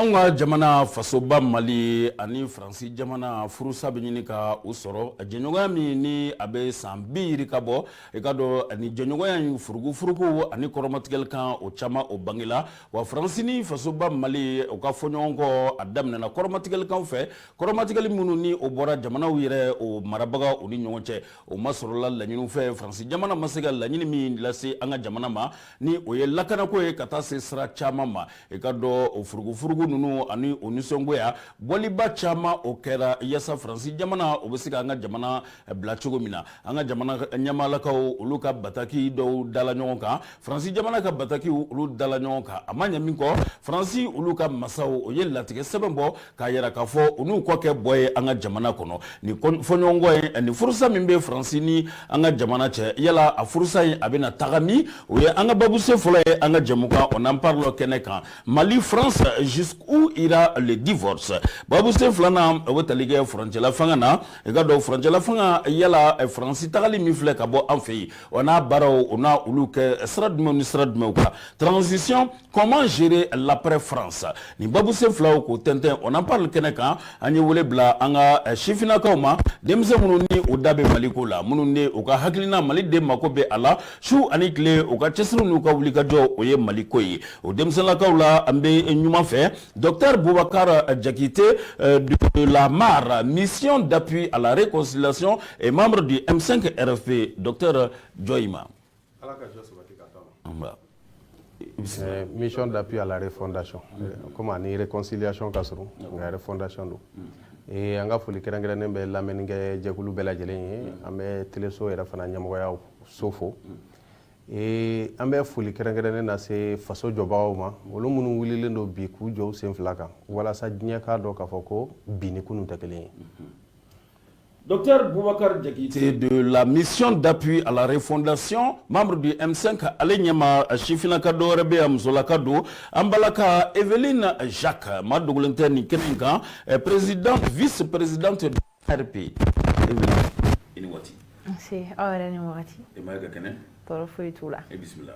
An ka jamana fasoba Mali ani Faransi jamana furusa bɛ ɲini ka u sɔrɔ jɛɲɔgɔnya min ni a bɛ san 20 ka bɔ i ka dɔn ni jɛɲɔgɔnya in furugu ani kɔrɔmatigɛli kan o caman o bangela wa Faransi ni fasoba Mali u ka fɔɲɔgɔn kɔ a daminɛna kɔrɔmatigɛli kan fɛ kɔrɔmatigɛli minnu ni o bɔra jamanaw yɛrɛ o marabaga u ni ɲɔgɔn cɛ o ma sɔrɔla laɲiniw fɛ Faransi jamana ma se ka laɲini min lase an ka jamana ma ni o ye lakanako ye ka taa se sira caman ma i ka dɔn o furugu nunu ani o nisɔngoya bɔliba caman o kɛra yasa Faransi jamana o bɛ se ka an ka jamana bila cogo min na an ka jamana ɲamalakaw olu ka bataki dɔw dala ɲɔgɔn kan Faransi jamana ka bataki olu dala ɲɔgɔn kan a ma ɲɛ min kɔ Faransi olu ka masaw o ye latigɛ sɛbɛn bɔ k'a yira k'a fɔ u n'u kɔ kɛ bɔ ye an ka jamana kɔnɔ ni fɔɲɔgɔnkɔ ye ni furusa min bɛ Faransi ni an ka jamana cɛ yala a furusa in a bɛna taga min o ye an ka babusen fɔlɔ ye an ka jɛmukan on en parle kɛnɛ kan Mali France où ira le divorce babusen filanan o bɛ tali kɛ furancɛla fanga na i ka dɔn furancɛla fanga yala Faransi tagali min filɛ ka bɔ an fɛ yen o n'a baaraw o n'a olu kɛ sira jumɛnw ni sira jumɛnw kan transition comment gérer l'après France ni babusen filaw k'o tɛntɛn on en parle kɛnɛ kan an ye wele bila an ka sifinnakaw ma denmisɛn minnu ni o da bɛ Mali ko la minnu ni u ka hakilina Mali den mako bɛ a la su ani tile u ka cɛsiri n'u ka wulikajɔ o ye Mali ko ye o denmisɛnlakaw la an bɛ ɲuman fɛ Docteur Boubacar Diakité de la MAR, mission d'appui à la réconciliation et membre du M5 RFP, Docteur Joïma. Mission d'appui à la refondation. Comment ni réconciliation kasuru, la refondation do. Et anga foli kerangere be lameninge jekulu bela jelen ame teleso era fana nyamoya sofo. Et an bɛ foli kɛrɛnkɛrɛnnen na se faso jɔbagaw ma olu minnu wililen don bi k'u jɔ sen fila kan walasa diɲɛ k'a dɔn k'a fɔ ko bi ni kunun tɛ kelen ye. Docteur Boubacar Diakité de la mission d'appui à la refondation, membre du M5 ale ɲɛma sifinnaka dɔ wɛrɛ bɛ yan musolaka don an balaka Evelyne Jacques ma dogolen tɛ nin kɛnɛ kan présidente vice-présidente de RP. Evelyne i ni waati. Si aw yɛrɛ ni wagati. I ma ye ka kɛnɛ. Tɔɔrɔ foyi t'u la. Bisimila.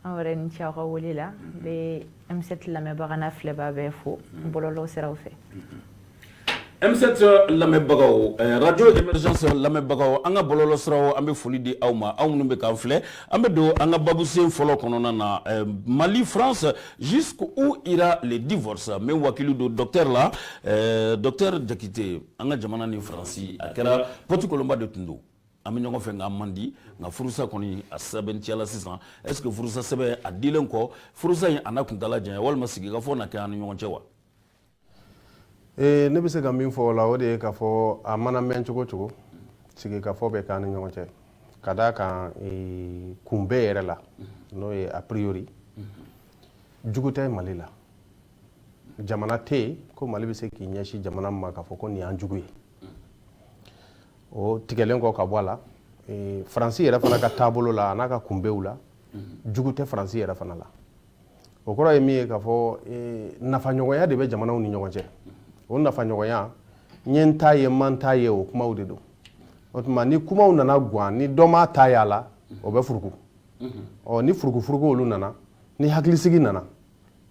Aw yɛrɛ ni ce aw ka wele la n bɛ M7 lamɛnbaga n'a filɛbaga bɛɛ fo bɔlɔlɔ siraw fɛ. M7 lamɛnbagaw radio émergence lamɛnbagaw an ka bɔlɔlɔ siraw an bɛ foli di aw ma aw minnu bɛ k'an filɛ an bɛ don an ka babusen fɔlɔ kɔnɔna na Mali France jusqu'où ira le divorce n bɛ wakili don docteur la docteur Diakité an ka jamana ni Faransi a kɛra pɔtikolonba de tun don. An bɛ ɲɔgɔn fɛ nka man di nka furusa kɔni a sɛbɛntiyala sisan est-ce que furusa sɛbɛn a dilen kɔ furusa in a na kuntala janya walima sigikafɔ na kɛ an ni ɲɔgɔn cɛ wa. Ne bɛ se ka min fɔ o la o de ye k'a fɔ a mana mɛn cogo cogo sigikafɔ bɛ k'an ni ɲɔgɔn cɛ ka d'a kan kun bɛɛ yɛrɛ la n'o ye a priori jugu tɛ Mali la jamana tɛ yen ko Mali bɛ se k'i ɲɛsin jamana ma k'a fɔ ko nin y'an jugu ye. O tigɛlen kɔ ka bɔ a la Faransi yɛrɛ fana ka taabolo la n'a ka kunbɛw la jugu tɛ Faransi yɛrɛ fana la o kɔrɔ ye min ye k'a fɔ nafaɲɔgɔnya de bɛ jamanaw ni ɲɔgɔn cɛ o nafaɲɔgɔnya ɲɛ t'a ye man t'a ye o kumaw de don o tuma ni kumaw nana guwan ni dɔ m'a ta y'a la o bɛ furugu ni furugu olu nana ni hakilisigi nana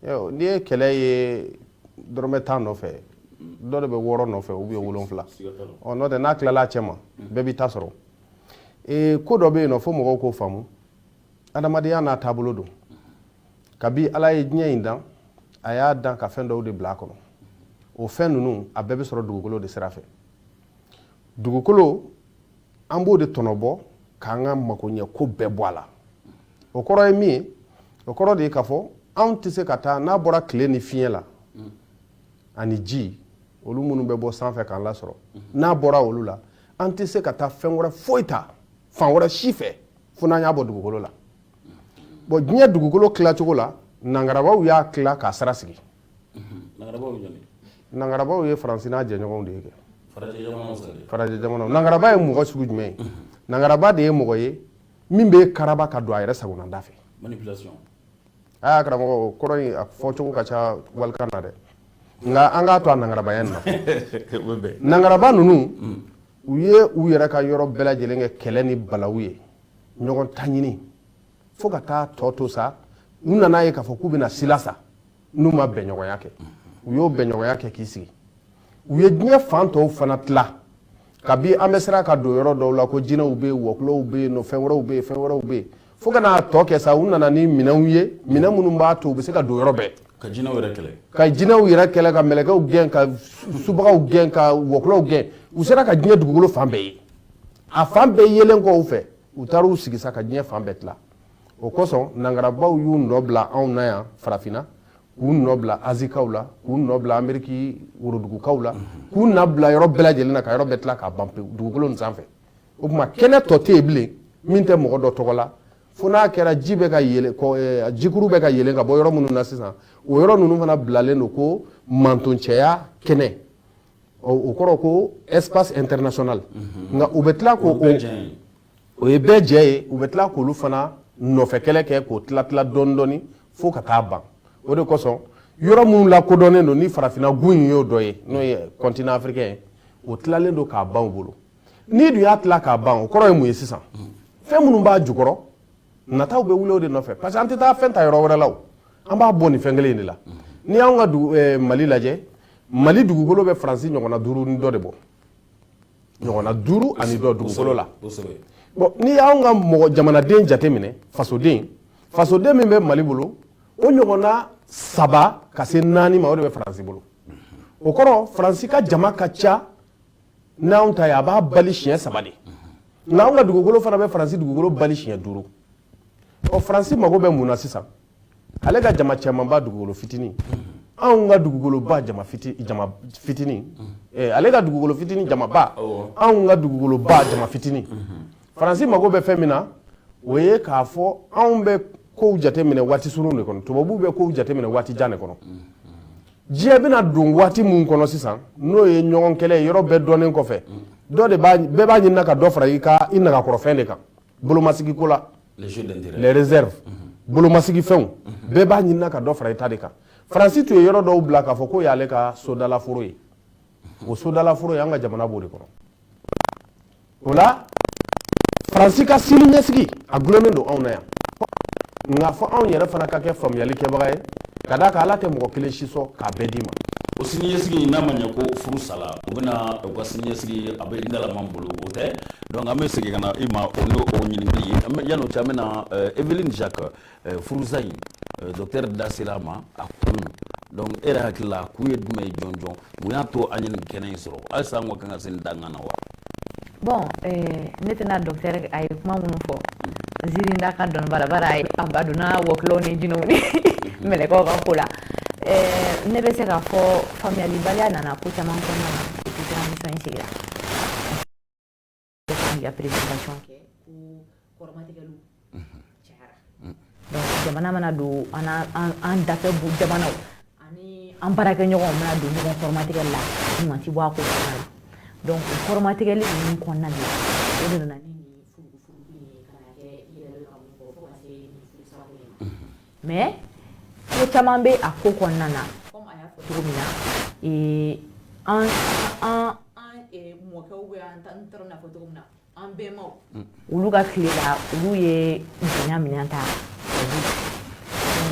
n'i ye kɛlɛ ye dɔrɔmɛ 10 nɔfɛ dɔ de bɛ 6 nɔfɛ ou bien 7 n'o tɛ n'a tilala cɛ ma bɛɛ b'i ta sɔrɔ ko dɔ bɛ yen nɔ fo mɔgɔw k'o faamu adamadenya n'a taabolo don kabi Ala ye diɲɛ in dan a y'a dan ka fɛn dɔw de bila a kɔnɔ o fɛn ninnu a bɛɛ bɛ sɔrɔ dugukolo de sira fɛ dugukolo an b'o de tɔnɔbɔ k'an ka makoɲɛ ko bɛɛ bɔ a la o kɔrɔ ye min ye o kɔrɔ de ye k'a fɔ anw tɛ se ka taa n'a bɔra tile ni fiɲɛ la ani ji olu minnu bɛ bɔ sanfɛ k'an lasɔrɔ n'a bɔra olu la an tɛ se ka taa fɛn wɛrɛ foyi ta fan wɛrɛ si fɛ fo n'an y'a bɔ dugukolo la bon diɲɛ dugukolo tilacogo la nangarabaw y'a tila k'a sira sigi nangarabaw ye Faransi n'a jɛɲɔgɔnw de ye kɛ farajɛ jamanaw nangaraba ye mɔgɔ sugu jumɛn ye nangaraba de ye mɔgɔ ye min bɛ karaba ka don a yɛrɛ sagonada fɛ manipulation karamɔgɔ kɔrɔ in a fɔcogo ka ca walikan na dɛ nka an k'a to a nangarabaya in na nangaraba ninnu u ye u yɛrɛ ka yɔrɔ bɛɛ lajɛlen kɛ kɛlɛ ni balawu ye ɲɔgɔn ta ɲini fo ka taa tɔ to sa u nana ye k'a fɔ k'u bɛna sila sa n'u ma bɛn ɲɔgɔnya kɛ u y'o bɛnɲɔgɔnya kɛ k'i sigi u ye diɲɛ fan tɔw fana tila kabi an bɛ siran ka don yɔrɔ dɔw la ko jinɛw bɛ yen wɔkulɔw bɛ yen fɛn wɛrɛw bɛ yen fɛn wɛrɛw bɛ yen fo ka n'a tɔ kɛ sa u nana ni minɛnw ye minɛn minnu b'a to u bɛ se ka don yɔrɔ bɛɛ ka jinɛw yɛrɛ kɛlɛ ka jinɛw yɛrɛ kɛlɛ ka mɛlɛkɛw gɛn ka subagaw gɛn ka wɔkulɔw gɛn u sera ka diɲɛ dugukolo fan bɛɛ ye a fan bɛɛ yelen kɔ u fɛ u taar'u sigi sa ka diɲɛ fan bɛɛ tila o kosɔn nangarabaw y'u nɔ bila anw na yan farafinna k'u nɔ bila azikaw la k'u nɔ bila ameriki worodugukaw la k'u na bila yɔrɔ bɛɛ lajɛlen na ka yɔrɔ bɛɛ tila k'a ban pewu dugukolo nin sanfɛ o tuma kɛnɛ tɔ tɛ yen bilen min tɛ mɔgɔ dɔ tɔgɔ la fo n'a kɛra ji bɛ ka yɛlɛ jikuru bɛ ka yɛlɛn ka bɔ yɔrɔ minnu na sisan o yɔrɔ ninnu fana bilalen don ko mantoncɛya kɛnɛ o kɔrɔ ko espace international nka u bɛ tila k'o o ye bɛɛ jɛ ye u bɛ tila k'olu fana nɔfɛ kɛlɛ kɛ k'o tila dɔɔni dɔɔni fo ka taa ban o de kosɔn yɔrɔ minnu lakodɔnnen don ni farafinna gun in y'o dɔ ye n'o ye continent africain ye o tilalen don k'a ban u bolo n'i dun y'a tila k'a ban o kɔrɔ ye mun ye sisan fɛn minnu b'a jukɔrɔ nataw bɛ wuli o de nɔfɛ parce que an tɛ taa fɛn ta yɔrɔ wɛrɛ la o an b'a bɔ nin fɛn kelen in de la n'i y'anw ka Mali lajɛ Mali dugukolo bɛ Faransi ɲɔgɔnna 5 ni dɔ de bɔ ɲɔgɔnna 5 ani dɔ dugukolo la bon n'i y'anw ka mɔgɔ jamanaden jateminɛ fasoden min bɛ Mali bolo o ɲɔgɔnna 3 ka se 4 ma o de bɛ Faransi bolo o kɔrɔ Faransi ka jama ka ca n'anw ta ye a b'a bali siɲɛ 3 de nka anw ka dugukolo fana bɛ Faransi dugukolo bali siɲɛ 5 ɔ Faransi mago bɛ mun na sisan ale ka jama cɛmanba dugukolo fitinin anw ka dugukoloba jama fitinin ale ka dugukolo fitinin jamaba anw ka dugukoloba jama fitinin Faransi mago bɛ fɛn min na o ye k'a fɔ anw bɛ kow jateminɛ waati surun de kɔnɔ tubabuw bɛ kow jateminɛ waati jan de kɔnɔ diɲɛ bɛna don waati mun kɔnɔ sisan n'o ye ɲɔgɔn kɛlɛ yɔrɔ bɛɛ dɔnnen kɔfɛ bɛɛ b'a ɲinina ka dɔ fara i nagakɔrɔfɛn de kan bolomasigi ko la les réserves bolomasigi fɛnw bɛɛ b'a ɲinina ka dɔ fara i ta de kan Faransi tun ye yɔrɔ dɔw bila k'a fɔ ko y'ale ka sodalaforo ye o sodalaforo ye an ka jamana b'o de kɔnɔ o la Faransi ka sini ɲɛsigi a gulonnen don anw na yan nka fɔ anw yɛrɛ fana ka kɛ faamuyali kɛbaga ye ka d'a kan Ala tɛ mɔgɔ kelen si sɔn k'a bɛɛ d'i ma o siniɲɛsigi n'a ma ɲɛ ko furu sala u bɛna u ka siniɲɛsigi a bɛ dalaman bolo o tɛ donc an bɛ segin ka na i ma o n'o ɲininkali ye yan'o cɛ an bɛna Evelyne Jacques furusa in docteur da sera a ma a kun donc e yɛrɛ hakili la kun ye jumɛn ye jɔnjɔn mun y'a to an ye nin kɛnɛ in sɔrɔ halisa an ka kan ka se nin dangan na wa bon ne tɛna docteur a ye kuma minnu fɔ zirinda ka dɔnnibara bari a ba donna wɔkulɔw ni jinɛw ni mɛlɛkɛw ka ko la ne bɛ se k'a fɔ faamuyalibaliya nana ko caman kɔnɔna na depuis transition in sigira ka présentation kɛ ko kɔrɔmatigɛliw cayara donc jamana mana don an dafɛ jamanaw ani an baarakɛɲɔgɔnw mana don ɲɔgɔn kɔrɔmatigɛli la ɲuman ti bɔ a ko kɔnɔna la donc kɔrɔmatigɛli ninnu kɔnɔna de o de nana ni furugufurugu ye ka na kɛ yɛlɛli ka mun kɔ fo ka se nin furusababu ye mais ko caman bɛ a ko kɔnɔna na comme a y'a fɔ cogo min na an mɔkɛw bɛ an taara n'a fɔ cogo min na an bɛnbaw olu ka tile la olu ye bonya minɛn ta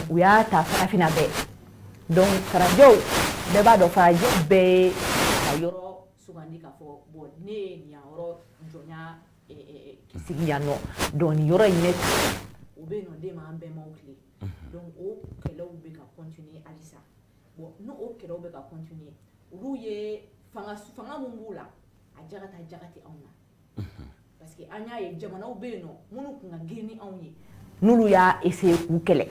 u y'a ta farafinna bɛɛ donc farajɛw bɛɛ b'a dɔn farajɛ bɛɛ ye ka yɔrɔ sugandi k'a fɔ bon ne ye nin yɔrɔ jɔnya sigi yan nɔ donc nin yɔrɔ in ne ta o bɛ yen nɔ den ma an bɛnbaw tile donc o kɛlɛw bɛ ka continuer halisa bon n'o kɛlɛw bɛ ka continuer olu ye fanga mun b'u la a jagata jagati anw na parce que an y'a ye jamanaw bɛ yen nɔ minnu tun ka girin ni anw ye n'olu y'a essayer k'u kɛlɛ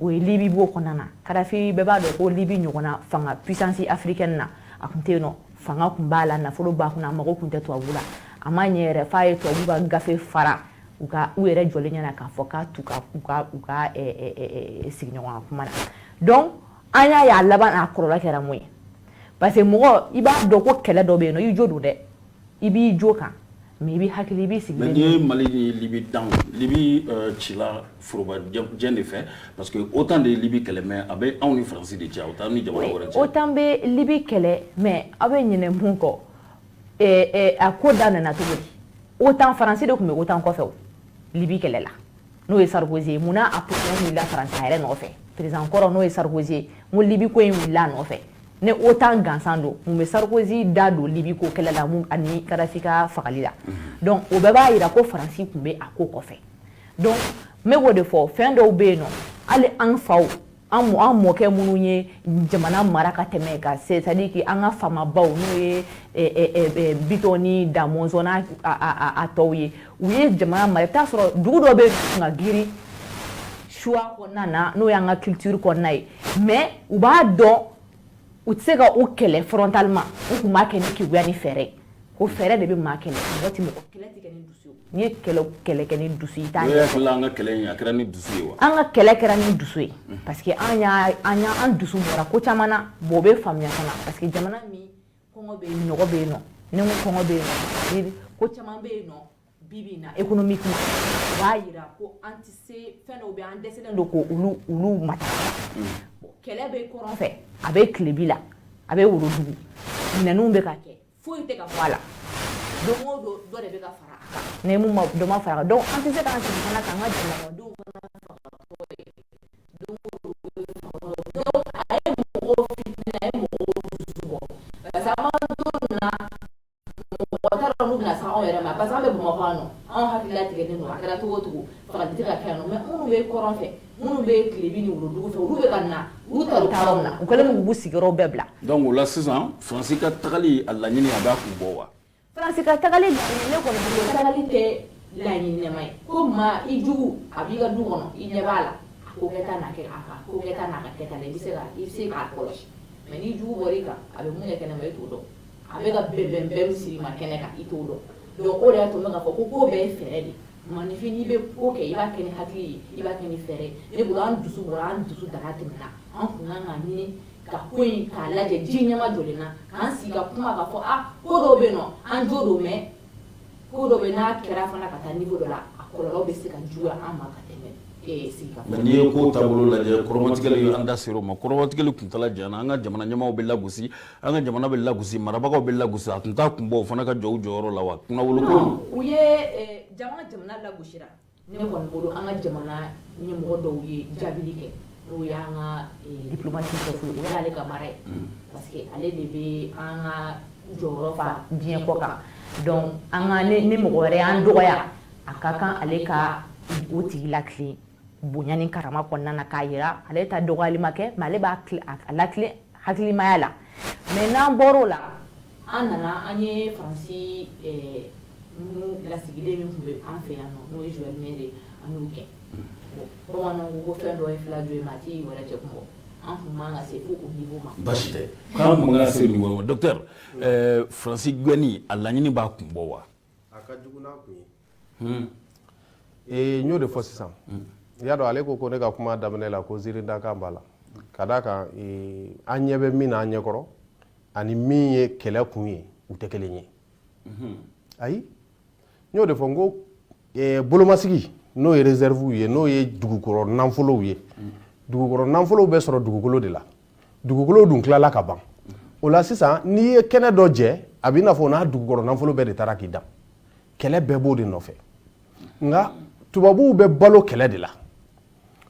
o ye Libi b'o kɔnɔna na Kadafi bɛɛ b'a dɔn ko Libi ɲɔgɔnna fanga puissance africaine na a tun tɛ yen nɔ fanga tun b'a la nafolo b'a kunna a mago tun tɛ tubabu la a ma ɲɛ yɛrɛ f'a ye tubabu ka gafe fara u yɛrɛ jɔlen ɲɛna k'a fɔ k'a t'u ka sigiɲɔgɔnya kuma na donc an y'a ye a laban a kɔlɔlɔ kɛra mun ye parce que mɔgɔ i b'a dɔn ko kɛlɛ dɔ bɛ yen nɔ i jo don dɛ i b'i jo kan mais i b'i hakili i b'i sigi mais n'i ye Mali ni Libi dan Libi cila foroba jɛn de fɛ parce que autant de Libi kɛlɛ mais a bɛ anw ni Faransi de cɛ autant ni jamana wɛrɛ cɛ autant bɛ Libi kɛlɛ mais a bɛ ɲinɛ mun kɔ a ko daminɛna cogo di autant Faransi de tun bɛ autant kɔfɛ o Libi kɛlɛ la n'o ye Sarkozy ye munna a président wulila Faransi a yɛrɛ nɔfɛ président kɔrɔ n'o ye Sarkozy ye n ko Libi ko in wulila a nɔfɛ ne autant gansan don mun be Sarkozy da do Libi ko kɛlɛ la mun ani Kadhafi ka fagali la donc o bɛɛ b'a yira ko Faransi kun bɛ a ko kɔfɛ donc me wo de fɔ fɛn dɔw bɛ yen nɔ hali an faw an mɔkɛ minnu ye jamana mara ka tɛmɛ ka c'est-à-dire que an ka famabaw n'o ye Bitɔn ni Damɔzɔn a tɔw ye u ye jamana mara i bɛ taa sɔrɔ dugu dɔ bɛ yen ka girin choix kɔnɔna na n'o y'an ka culture kɔnɔna ye mais u b'a dɔn u tɛ se ka u kɛlɛ frontalement u kun b'a kɛ ni kegunya ni fɛɛrɛ ko fɛɛrɛ de bɛ maa kɛlɛ mɔgɔ tɛ mɔgɔ kɛlɛ tɛ kɛ ni dusu ye n'i ye kɛlɛ kɛ ni dusu ye i t'a ɲɛ an ka kɛlɛ in a kɛra ni dusu ye wa an ka kɛlɛ kɛra ni dusu ye parce que an dusu bɔra ko caman na bon o bɛ faamuya fana parce que jamana min kɔngɔ bɛ yen nɔgɔ bɛ yen nɔ ni ko kɔngɔ bɛ yen nɔ ko caman bɛ yen nɔ bibi in na économiquement o b'a yira ko an tɛ se fɛn dɔw bɛ an dɛsɛlen don ko olu matarafa kɛlɛ bɛ kɔrɔn fɛ a bɛ tilebi la a bɛ worodugu minɛnw bɛ ka kɛ foyi tɛ ka bɔ a la don o don dɔ de bɛ ka fara a kan ni mun ma dɔ ma fara a kan donc an tɛ se k'an sigi fana k'an ka jamanadenw fana faga donc a ye mɔgɔw fitina a ye mɔgɔw dusu bɔ parce que an b'an don na mɔgɔ t'a dɔn n'u bɛna se anw yɛrɛ ma parce que an bɛ Bamakɔ yan nɔ anw hakilila tigɛlen don a kɛra cogo o cogo fagali tɛ ka kɛ yan nɔ mais minnu bɛ kɔrɔn fɛ minnu bɛ tilebi ni worodugu fɛ olu bɛ ka na olu taar'u na u kɛlen don k'u sigiyɔrɔ bɛɛ bila donc o la sisan Faransi ka tagali a laɲini a b'a kun bɔ wa Faransi ka tagali ne kɔni bolo tagali tɛ laɲinima ye ko maa i jugu a b'i ka du kɔnɔ i ɲɛ b'a la a ko kɛta n'a kɛ a ka ko kɛta n'a ka kɛta la i bɛ se k'a kɔlɔsi mais ni jugu bɔr'i kan a bɛ mun kɛ kɛnɛma i t'o dɔn a bɛ ka bɛnbɛn siri ma kɛnɛ kan i t'o dɔn donc o de y'a to n bɛ k'a fɔ ko bɛɛ ye fɛɛrɛ de manifin n'i bɛ ko kɛ i b'a kɛ ni hakili ye i b'a kɛ ni fɛɛrɛ ne bolo an dusu bɔra an dusu daga tɛmɛna an kun kan ka ɲini ka ko in k'a lajɛ ji ɲɛma jɔlen na k'an sigi ka kuma k'a fɔ ko dɔw bɛ yen nɔ an jo don mais ko dɔ bɛ n'a kɛra fana ka taa niveau dɔ la a kɔlɔlɔ bɛ se ka juguya an ma ka tɛmɛ sigi ka fɔ. mais n'i ye ko taabolo lajɛ kɔrɔmatigɛli an da ser'o ma kɔrɔmatigɛli kuntala janyana an ka jamana ɲɛmaaw bɛ lagosi an ka jamana bɛ lagosi marabagaw bɛ lagosi a tun t'a kun bɔ o fana ka jɔ u jɔyɔrɔ la wa kunnawolo ko u ye jamana lagosira ne kɔni bolo an ka jamana ɲɛmɔgɔ dɔw ye jaabili kɛ n'o y'an ka diplomate chef o y'ale ka baara ye parce que ale de bɛ an ka jɔyɔrɔ fa diɲɛ kɔ kan donc an ka ni mɔgɔ wɛrɛ y'an dɔgɔya a ka kan ale ka o tigi latilen bonya ni karama kɔnɔna na k'a yira ale ta dɔgɔyali ma kɛ mais ale b'a latilen hakilimaya la mais n'an bɔr'o la an nana an ye Faransi lasigilen min tun bɛ an fɛ yan nɔ n'o ye Joël Mende an y'o kɛ bamananw ko fɛn dɔ ye filajo ye maa t'i wɛrɛ cɛ kun bɔ an kun man ka se fo o niveau ma basi tɛ k'an kun ka se niveau ma docteur Faransi gɛnni a laɲini b'a kun bɔ wa a ka jugu n'a kun ye n y'o de fɔ sisan i y'a dɔn ale ko ne ka kuma daminɛ la ko ziiridakan b'a la ka d'a kan an ɲɛ bɛ min na an ɲɛkɔrɔ ani min ye kɛlɛ kun ye u tɛ kelen ye ayi n y'o de fɔ n ko bolomasigi n'o ye réserve ye n'o ye dugukɔrɔ nafolow ye dugukɔrɔ nafolow bɛ sɔrɔ dugukolo de la dugukolo dun tilala ka ban o la sisan n'i ye kɛnɛ dɔ jɛ a b'i n'a fɔ n'a dugukɔrɔ nafolo bɛɛ de taara k'i dan kɛlɛ bɛɛ b'o de nɔfɛ nka tubabuw bɛ balo kɛlɛ de la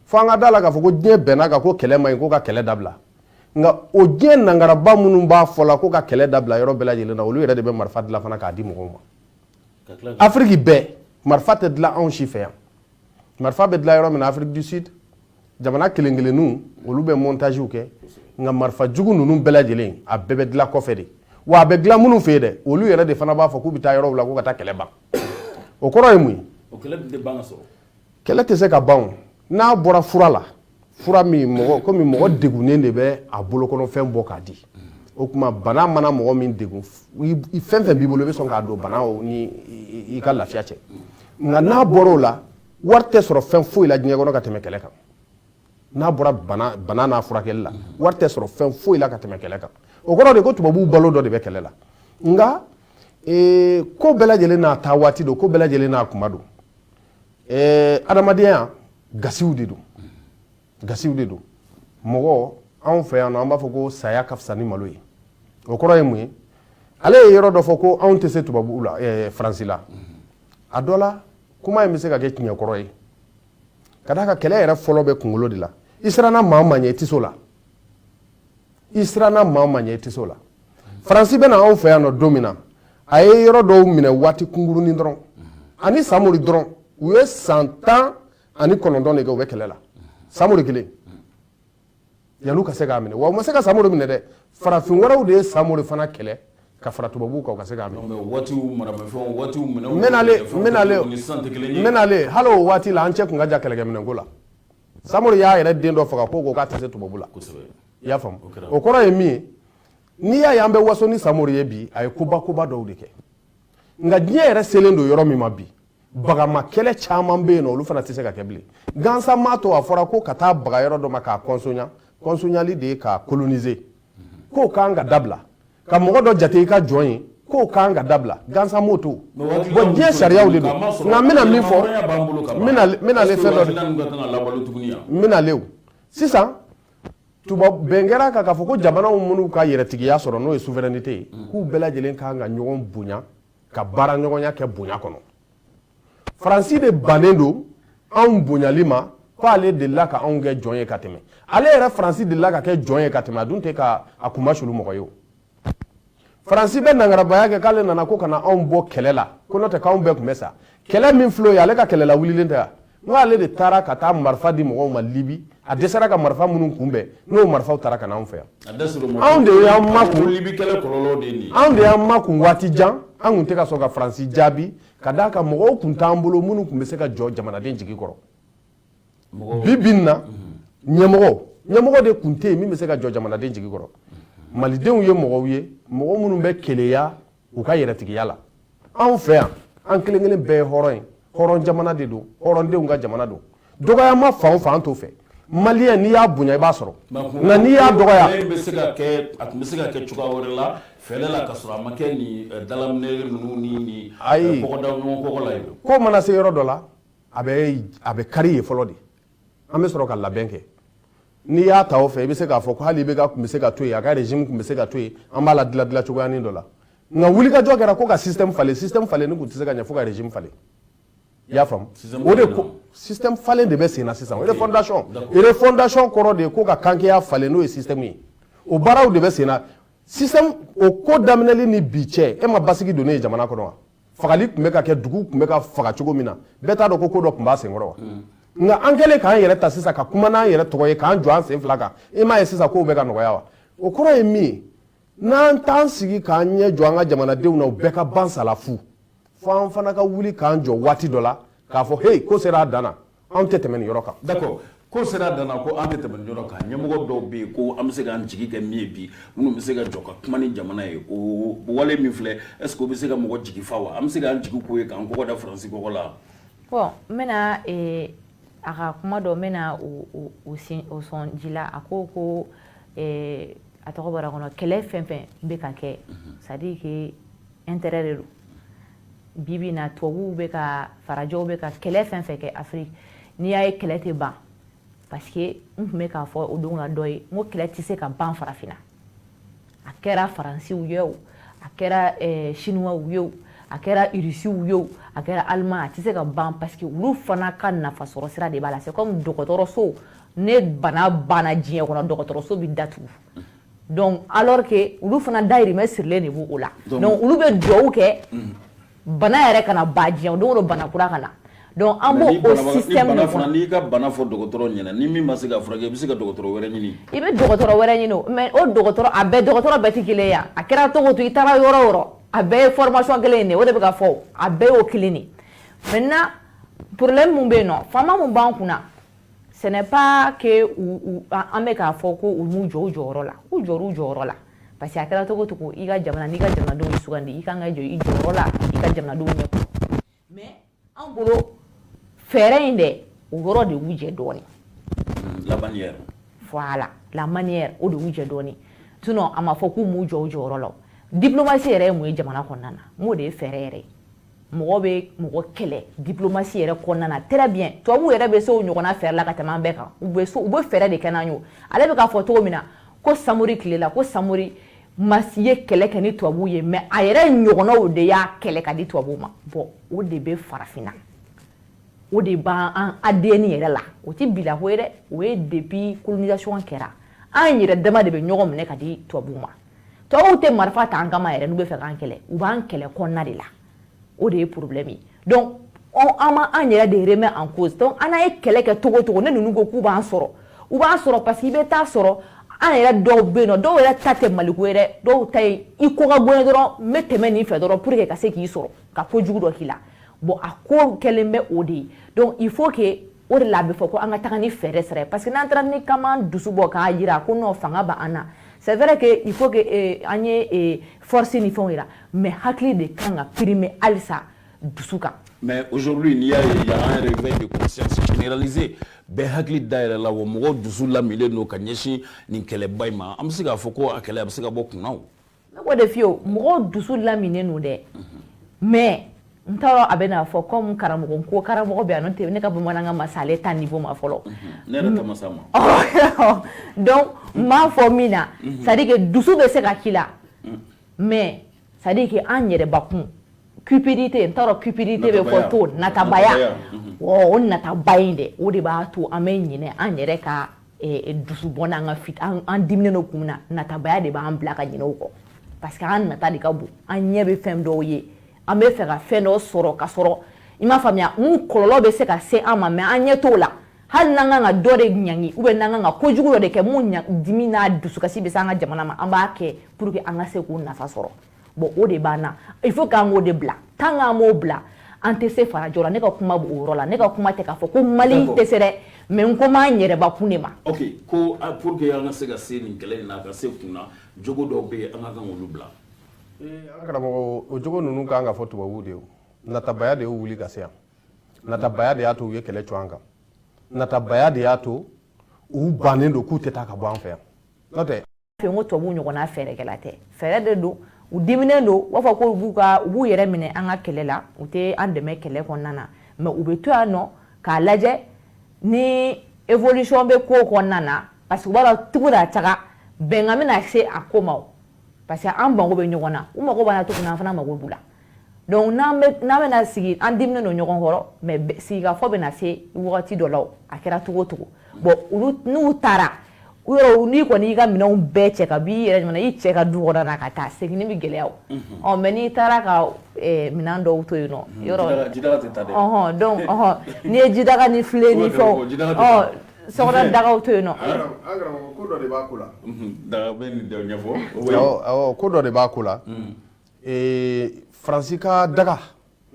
fo an ka da la k'a fɔ ko diɲɛ bɛnna kan ko kɛlɛ man ɲi ko ka kɛlɛ dabila nka o diɲɛ nangaraba minnu b'a fɔ la ko ka kɛlɛ dabila yɔrɔ bɛɛ lajɛlen na olu yɛrɛ de bɛ marifa dilan fana k'a di mɔgɔw ma afiriki bɛɛ marifa tɛ dilan anw si fɛ yan marifa bɛ dilan yɔrɔ min na Afrique du Sud jamana kelen kelenninw olu bɛ montagew kɛ nka marifa jugu ninnu bɛɛ lajɛlen a bɛɛ bɛ dilan kɔfɛ de wa a bɛ dilan minnu fɛ yen dɛ olu yɛrɛ de fana b'a fɔ k'u bɛ taa yɔrɔw la ko ka taa kɛlɛ ban o kɔrɔ ye mun ye o kɛlɛ tɛ ban ka sɔrɔ kɛlɛ tɛ se ka ban n'a bɔra fura la fura min komi mɔgɔ degunnen de bɛ a bolokɔnɔfɛn bɔ k'a di o tuma bana mana mɔgɔ min degun fɛn fɛn b'i bolo i bɛ sɔn k'a don bana ni i ka lafiya cɛ nka n'a bɔra o la wari tɛ sɔrɔ fɛn foyi la diɲɛ kɔnɔ ka tɛmɛ kɛlɛ kan n'a bɔra bana n'a furakɛli la wari tɛ sɔrɔ fɛn foyi la ka tɛmɛ kɛlɛ kan o kɔrɔ de ko tubabuw balo dɔ de bɛ kɛlɛ la nka ko bɛɛ lajɛlen n'a taa waati don ko bɛɛ lajɛlen n'a kuma don adamadenya gasiw de don mɔgɔ anw fɛ yan nɔ an b'a fɔ ko saya ka fisa ni malo ye o kɔrɔ ye mun ye ale ye yɔrɔ dɔ fɔ ko anw tɛ se tubabuw la Faransi la a dɔ la kuma in bɛ se ka kɛ tiɲɛ kɔrɔ ye ka d'a kan kɛlɛ yɛrɛ fɔlɔ bɛ kunkolo de la i siranna maa o maa ɲɛ i tɛ se o la i siranna maa ma ɲɛ i tɛ se o la faransi bɛ na anw fɛ yan nɔ don min na a ye yɔrɔ dɔw minɛ waati kunkurunin dɔrɔn ani Samori dɔrɔn u ye san 19 de kɛ u bɛ kɛlɛ la Samori kelen yan'u ka se k'a minɛ wa u ma se ka Samori minɛ dɛ farafin wɛrɛw de ye Samori fana kɛlɛ ka fara tubabuw kan u ka se k'a minɛ n bɛnale hali o waati la an cɛ tun ka jan kɛlɛkɛminɛnko la Samori y'a yɛrɛ den dɔ faga ko k'a tɛ se tubabu la i y'a faamu o kɔrɔ ye min ye n'i y'a ye an bɛ waso ni Samori ye bi a ye koba dɔw de kɛ nka diɲɛ yɛrɛ selen don yɔrɔ min ma bi bagama kɛlɛ caman bɛ yen nɔ olu fana tɛ se ka kɛ bilen gansan m'a to a fɔra ko ka taa baga yɔrɔ dɔ ma k'a kɔnsɔnyali de ye k'a coloniser k'o kan ka dabila ka mɔgɔ dɔ jate i ka jɔn ye k'o kan ka dabila gansan m'o to bon diɲɛ sariyaw de don nka n bɛna min fɔ n bɛnale fɛn dɔ n bɛnale sisan bɛn kɛra kan k'a fɔ ko jamanaw minnu ka yɛrɛtigiya sɔrɔ n'o ye souveraineté ye k'u bɛɛ lajɛlen kan ka ɲɔgɔn bonya ka baara ɲɔgɔnya kɛ bonya kɔnɔ faransi de bannen don anw bonyali ma k'ale delila ka anw kɛ jɔn ye ka tɛmɛ ale yɛrɛ faransi delila ka kɛ jɔn ye ka tɛmɛ a dun tɛ ka a kunba sulu mɔgɔ ye o faransi bɛ nangarabaya kɛ k'ale nana ko kana anw bɔ kɛlɛ la ko n'o tɛ k'anw bɛɛ tun bɛ sa kɛlɛ min filɛ o ye ale ka kɛlɛla wulilen tɛ yan n ko ale de taara ka taa marifa di mɔgɔw ma Libi a dɛsɛra ka marifa minnu kunbɛn n'o marifaw taara ka na anw fɛ yan anw de y'an makun waati jan an kun tɛ ka sɔn ka faransi jaabi ka d'a kan mɔgɔw kun t'an bolo minnu kun bɛ se ka jɔ jamanaden jigi kɔrɔ bi bi in na ɲɛmɔgɔ de kun tɛ yen min bɛ se ka jɔ jamanaden jigi kɔrɔ malidenw ye mɔgɔw ye mɔgɔ minnu bɛ keleya u ka yɛrɛtigiya la anw fɛ yan an kelen kelen bɛɛ ye hɔrɔn ye hɔrɔn jamana de don hɔrɔndenw ka jamana don dɔgɔyama fan o fan an t'o fɛ maliyɛn n'i y'a bonya i b'a sɔrɔ nka n'i y'a dɔgɔya a tun bɛ se ka kɛ cogoya wɛrɛ la fɛlɛ la ka sɔrɔ a ma kɛ ni dalaminɛ ninnu ni kɔgɔda ɲɔgɔn kɔgɔ la ye ko mana se yɔrɔ dɔ la a bɛ kari ye fɔlɔ de an bɛ sɔrɔ ka labɛn kɛ n'i y'a ta o fɛ i bɛ se k'a fɔ ko hali IBK tun bɛ se ka to yen a ka régime tun bɛ se ka to yen an b'a la dilan cogoyanin dɔ la nka wulikajɔ kɛra ko ka système falen ni tun tɛ se ka ɲɛ fo ka régime falen i y'a faamu o de ko système falen de bɛ sen na sisan o de fondation kɔrɔ de ye ko ka kankeya falen n'o ye système ye o baaraw de bɛ sen na système o ko daminɛli ni bi cɛ e ma basigi don ne ye jamana kɔnɔ wa fagali tun bɛ ka kɛ dugu tun bɛ ka faga cogo min na bɛɛ t'a dɔn ko dɔ tun b'a senkɔrɔ wa nka an kɛlen k'an yɛrɛ ta sisan ka kuma n'an yɛrɛ tɔgɔ ye k'an jɔ an sen fila kan e m'a ye sisan kow bɛ ka nɔgɔya wa o kɔrɔ ye min ye n'an t'an sigi k'an ɲɛ jɔ an ka jamanadenw na u bɛɛ ka ban salafu fo an fana ka wuli k'an jɔ waati dɔ la k'a fɔ hey ko sera a dan na anw tɛ tɛmɛ nin yɔrɔ kan d'accord ko sera a dan na ko an tɛ tɛmɛ nin yɔrɔ kan ɲɛmɔgɔ dɔw bɛ yen ko an bɛ se k'an jigi kɛ min ye bi minnu bɛ se ka jɔ ka kuma ni jamana ye o wale min filɛ est ce que o bɛ se ka mɔgɔ jigi fa wa an bɛ se k'an jigi k'o ye k'an kɔgɔ da faransi kɔgɔ la bon n bɛna a ka kuma dɔ n bɛna o sɔn ji la a ko a tɔgɔ bɔra kɔnɔ kɛlɛ fɛn fɛn bɛ ka kɛ c'est à dire que intérêt de don bibi na tubabuw bɛ ka farajɛw bɛ ka kɛlɛ fɛn fɛn kɛ Afrique n'i y'a ye kɛlɛ tɛ ban parce que n tun bɛ k'a fɔ o don na dɔ ye n ko kɛlɛ tɛ se ka ban farafinna a kɛra faransiw ye o a kɛra chinois ye o a kɛra irisiw ye o a kɛra allemand a tɛ se ka ban parce que olu fana ka nafasɔrɔ sira de b'a la c'est comme dɔgɔtɔrɔso ne bana banna diɲɛ kɔnɔ dɔgɔtɔrɔso bɛ datugu donc alors que olu fana dayirimɛ sirilen de b'o o la donc olu bɛ dugawu kɛ bana yɛrɛ kana ba diɲɛ o don o don bana kura ka na donc an b'o système de kɔnɔ n'i ka bana fɔ dɔgɔtɔrɔ ɲɛna ni min ma se ka furakɛ i bɛ se ka dɔgɔtɔrɔ wɛrɛ ɲini i bɛ dɔgɔtɔrɔ wɛrɛ ɲini o mais o dɔgɔtɔrɔ a bɛɛ dɔgɔtɔrɔ bɛɛ tɛ kelen ye a kɛra cogo o cogo i taara yɔrɔ o yɔrɔ a bɛɛ ye formation kelen de o de bɛ ka fɔ a bɛɛ y'o kelen de maintenant problème mun bɛ yen nɔ faama mun b'an kunna ce n'est pas que an bɛ k'a fɔ ko u m'u jɔ u jɔyɔrɔ la u jɔr'u jɔyɔrɔ la parce que a kɛra cogo o cogo i ka jamana n'i ka jamanadenw ye sugandi i kan ka jɔ i jɔyɔrɔ la i ka jamanadenw ɲɛkɔrɔ mais an bolo fɛɛrɛ in dɛ o yɔrɔ de y'u jɛ dɔɔnin la manière voilà la manière o de y'u jɛ dɔɔnin sinon a ma fɔ k'u m'u jɔ u jɔyɔrɔ la diplomatie yɛrɛ ye mun ye jamana kɔnɔna na n b'o de ye fɛɛrɛ yɛrɛ ye mɔgɔ bɛ mɔgɔ kɛlɛ diplomatie yɛrɛ kɔnɔna na très bien tubabuw yɛrɛ bɛ se o ɲɔgɔnna fɛɛrɛ la ka tɛmɛ an bɛɛ kan u bɛ fɛɛrɛ de kɛ n'an ye ale bɛ k'a fɔ cogo min na ko Samori tile la ko Samori ma ye kɛlɛ kɛ ni tubabuw ye mais a yɛrɛ ɲɔgɔnnaw de y'a kɛlɛ ka di tubabuw ma bon o de bɛ farafinna o de b'an ADN yɛrɛ la o tɛ bilako ye dɛ o ye depuis colonisation kɛra an yɛrɛ dama de bɛ ɲɔgɔn minɛ ka di tubabuw ma tubabuw tɛ marifa ta an kama yɛrɛ n'u bɛ fɛ k'an kɛlɛ u b'an kɛlɛ kɔnɔna de la o de ye problème ye donc an ma an yɛrɛ de remet en cause donc an n'a ye kɛlɛ kɛ cogo cogo ne ninnu ko k'u b'an sɔrɔ u b'an sɔrɔ parce que i bɛ taa sɔrɔ an yɛrɛ dɔw bɛ yen nɔ dɔw yɛrɛ ta tɛ maliko ye dɛ dɔw ta ye i ko ka bonya dɔrɔn n bɛ tɛmɛ nin fɛ dɔrɔn pour que ka se k'i sɔrɔ ka kojugu dɔ k'i la bon a ko kɛlen bɛ o de ye donc il faut que o de la a bɛ fɔ ko an ka taga ni fɛɛrɛ sira ye parce que n'an taara ni k'an dusu bɔ k'a jira ko non fanga b'an na c'est vrai que il faut que an ye force ni fɛnw yira mais hakili de kan ka primer halisa dusu kan. Mais aujourd'hui, il y a un réveil de conscience généralisé. Bɛɛ hakili dayɛlɛ la wa mɔgɔw dusu lamilen don ka ɲɛsin nin kɛlɛba in ma an bɛ se k'a fɔ ko a kɛlɛ a bɛ se ka bɔ kunna o. ne ko de f'i ye mɔgɔw dusu laminen don dɛ mais n t'a dɔn a bɛ n'a fɔ comme karamɔgɔ ko karamɔgɔ bɛ yan nɔ tɛ ne ka bamanankan ma sa ale ta niveau ma fɔlɔ. ne yɛrɛ ta ma s'a ma. donc n b'a fɔ min na c'est à dire que dusu bɛ se ka k'i la mais c'est à dire que an yɛrɛbakun cupidité n t'a dɔn cupidité bɛ fɔ to natabaya o nataba in dɛ o de b'a to an bɛ ɲinɛ an yɛrɛ ka dusubɔ n'an ka fit an diminen don kun na natabaya de b'an bila ka ɲinɛ o kɔ parce que an nata de ka bon an ɲɛ bɛ fɛn dɔw ye an bɛ fɛ ka fɛn dɔw sɔrɔ ka sɔrɔ i m'a faamuya mun kɔlɔlɔ bɛ se ka se an ma mais an ɲɛ t'o la hali n'an kan ka dɔ de ɲangi ou bien n'an kan ka kojugu dɔ de kɛ mun dimi n'a dusukasi bɛ se an ka jamana ma an b'a kɛ pour que an ka se k'u nafa sɔrɔ bon o de b'an na il faut k'an k'o de bila tant k'an m'o bila an tɛ se farajɔ la ne ka kuma b'o yɔrɔ la ne ka kuma tɛ k'a fɔ ko Mali tɛ se dɛ mais n ko m'an yɛrɛbakun de ma. ok ko pour que an ka se ka se nin kɛlɛ in na a ka se kunna jogo dɔw bɛ yen an ka kan k'olu bila. an karamɔgɔ o jogo ninnu kan ka fɔ tubabuw de ye natabaya de y'u wuli ka se yan natabaya de y'a to u ye kɛlɛ cun an kan natabaya de y'a to u bannen don k'u tɛ taa ka bɔ an fɛ yan n'o tɛ. n ko tubabuw ɲɔgɔnna fɛɛrɛkɛla tɛ fɛɛrɛ de don u diminen don u b'a fɔ ko u b'u yɛrɛ minɛ an ka kɛlɛ la u tɛ an dɛmɛ kɛlɛ kɔnɔna na mais u bɛ to yan nɔ k'a lajɛ ni évolution bɛ ko kɔnɔna na parce que u b'a dɔn tugu da caga bɛnkan bɛna se a ko ma o parce que an mago bɛ ɲɔgɔn na u mago b'an na cogo min na an fana mago b'u la donc n'an bɛna sigi an diminen don ɲɔgɔn kɔrɔ mais sigikafɔ bɛna se wagati dɔ la a kɛra cogo cogo bon olu n'u taara u yɛrɛ n'i kɔni y'i ka minɛnw bɛɛ cɛ ka b'i yɛrɛ jamana i cɛ ka du kɔnɔ na ka taa seginni bɛ gɛlɛya o mais n'i taara ka minɛn dɔw to yen nɔ yɔrɔ jidaga tɛ taa dɛ. donc n'i ye jidaga ni filen ni fɛnw sɔgɔda dagaw to yen nɔ. an karamɔgɔ ko dɔ de b'a ko la. daga bɛ nin dɔ ɲɛfɔ. awɔ ko dɔ de b'a ko la faransi ka daga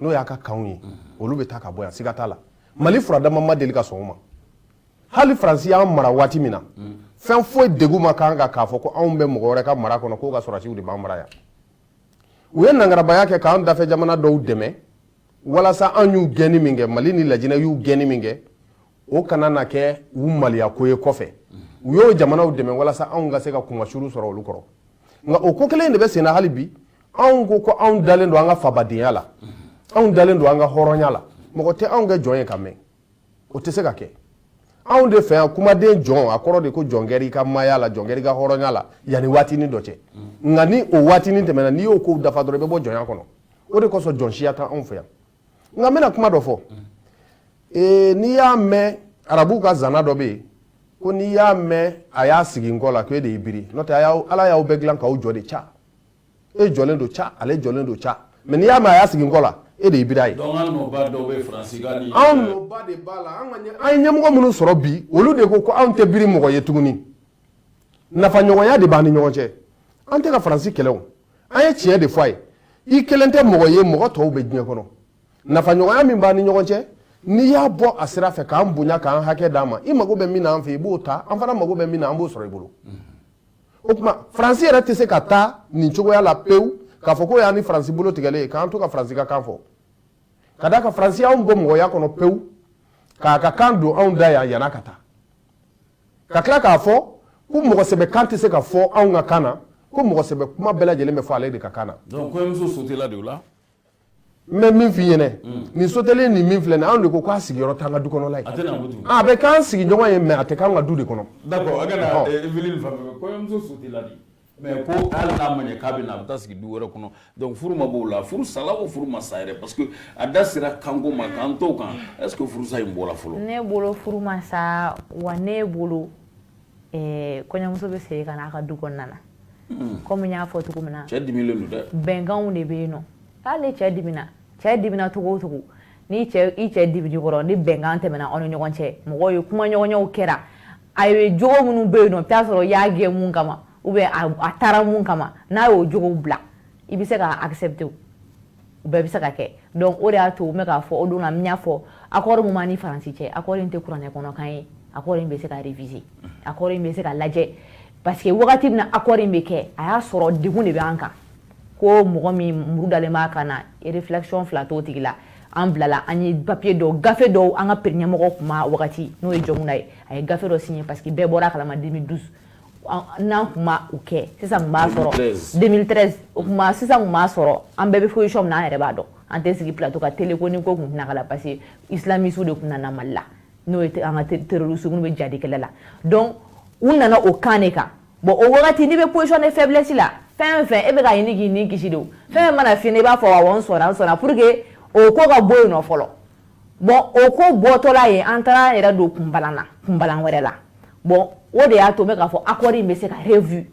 n'o y'a ka kanw ye olu bɛ taa ka bɔ yan siga t'a la Mali furadama ma deli ka sɔn o ma hali faransi y'an mara waati min na fɛn foyi degun ma kan ka k'a fɔ ko anw bɛ mɔgɔ wɛrɛ ka mara kɔnɔ k'o ka sɔrɔsiw de b'an mara yan u ye nangarabaya kɛ k'an dafɛ jamana dɔw dɛmɛ walasa an y'u gɛnni min kɛ Mali ni Lajinɛ y'u gɛnni min kɛ o kana na kɛ u maloya ko ye kɔfɛ u y'o jamanaw dɛmɛ walasa anw ka se ka kumasuru sɔrɔ olu kɔrɔ nka o ko kelen de bɛ sen na hali bi anw ko ko anw dalen don an ka fabadenya la anw dalen don an ka hɔrɔnya la mɔgɔ tɛ anw kɛ jɔn ye ka mɛn o tɛ se ka kɛ anw de fɛ yan kumaden jɔn a kɔrɔ de ko jɔn kɛra i ka maaya la jɔn kɛra i ka hɔrɔnya la yanni waatinin dɔ cɛ nka ni o waatinin tɛmɛna n'i y'o kow dafa dɔrɔn i bɛ bɔ jɔnya kɔnɔ o de kosɔn jɔn siya t'anw fɛ yan nka n bɛna kuma dɔ fɔ n'i y'a mɛn arabuw ka zana dɔ bɛ yen ko n'i y'a mɛn a y'a sigi n kɔ la ko e de y'i biri n'o tɛ ala y'aw bɛɛ dilan k'aw jɔ de ca e jɔlen don ca ale jɔlen don ca mais n'i y'a mɛn a y'a sigi n kɔ la e de y'i biri a ye. donc an nɔba dɔw bɛ faransi kan ni. anw nɔba de b'a la an ye ɲɛmɔgɔ minnu sɔrɔ bi olu de ko anw tɛ biri mɔgɔ ye tuguni nafaɲɔgɔnya de b'an ni ɲɔgɔn cɛ an tɛ ka faransi kɛlɛ o an ye tiɲɛ de fɔ a ye i kelen tɛ mɔgɔ ye mɔgɔ tɔw bɛ diɲɛ kɔnɔ nafaɲɔgɔnya min b'an ni ɲɔgɔn cɛ n'i y'a bɔ a sira fɛ k'an bonya k'an hakɛ d'an ma i mago bɛ min na an fɛ i b'o ta an fana mago bɛ min na an b'o sɔrɔ i bolo o tuma faransi yɛrɛ tɛ se ka taa nin cogoya la pewu k'a fɔ ko y'an ni faransi bolo tigɛlen ye k'an to ka faransi ka kan fɔ ka d'a kan faransi y'anw bɔ mɔgɔya kɔnɔ pewu k'a ka kan don anw da yan yann'a ka taa ka tila k'a fɔ ko mɔgɔsɛbɛ kan tɛ se ka fɔ anw ka kan na ko mɔgɔsɛbɛ kuma bɛɛ lajɛlen bɛ fɔ ale de ka kan na. donc kɔɲɔmuso sotela de o la. n bɛ min f'i ɲɛnɛ nin soteli nin min filɛ nin anw de ko k'a sigiyɔrɔ t'an ka du kɔnɔla ye. a tɛ na ko tuguni. a bɛ k'an sigiɲɔgɔn ye mais a tɛ k'an ka du de kɔnɔ. d'accord a kana Eveline Fameke kɔɲɔmuso sotela de mais ko hali n'a ma ɲɛ k'a bɛ na a bɛ taa sigi du wɛrɛ kɔnɔ donc furu ma b'o la furu sala o furu ma sa yɛrɛ parce que a da sera kanko ma k'an t'o kan est ce que furusa in bɔra fɔlɔ. ne bolo furu ma sa wa ne bolo kɔɲɔmuso bɛ segin ka n'a ka du kɔnɔna na komi n y'a fɔ cogo min na cɛ dimilen don dɛ bɛnkanw de bɛ yen nɔ hali cɛ dimina cogo o cogo ni i cɛ dimini kɔrɔ ni bɛnkan tɛmɛna aw ni ɲɔgɔn cɛ mɔgɔw ye kuma ɲɔgɔnyaw kɛra a ye jogo minnu bɛ yen nɔ i bɛ t'a sɔrɔ i y'a gɛn mun kama ubiyɛn a taara mun kama n'a y'o jogow bila i bɛ se ka accepter o bɛɛ bɛ se ka kɛ donc o de y'a to n bɛ k'a fɔ o don na n y'a fɔ accord min b'an ni Faransi cɛ accord in tɛ kuranɛ kɔnɔkan ye accord in bɛ se ka réviser accord in bɛ se ka lajɛ parce que wagati min na accord in bɛ kɛ a y'a sɔrɔ degun de bɛ an kan ko mɔgɔ min muru dalen b'a kan na réflexion fila t'o tigi la an bilala an ye papier dɔw gafe dɔw an ka ɲɛmɔgɔ kun ma wagati n'o ye Jɔnmuna ye a ye gafe dɔ signé parce que bɛɛ bɔra a kalama 2012 n'an kun ma o kɛ sisan kun b'a sɔrɔ 2013 o kuma sisan kun b'a sɔrɔ an bɛɛ bɛ position min na an yɛrɛ b'a dɔn an tɛ sigi plateau ka télé ko ni ko kun tɛna k'a la parce que islamiste de kun nana Mali la n'o ye an ka terroriste minnu bɛ jadi kɛlɛ la donc u nana o kan de kan bon o wagati n'i bɛ position de faiblesse la fɛn o fɛn e bɛ ka ɲini k'i ni kisi de o fɛn fɛn mana f'i ɲɛna i b'a fɔ awɔ n sɔnna pour que o ko ka bɔ yen nɔ fɔlɔ bon o ko bɔtɔla yen an taara yɛrɛ don kunbalan wɛrɛ la bon o de y'a to n bɛ k'a fɔ accord in bɛ se ka revu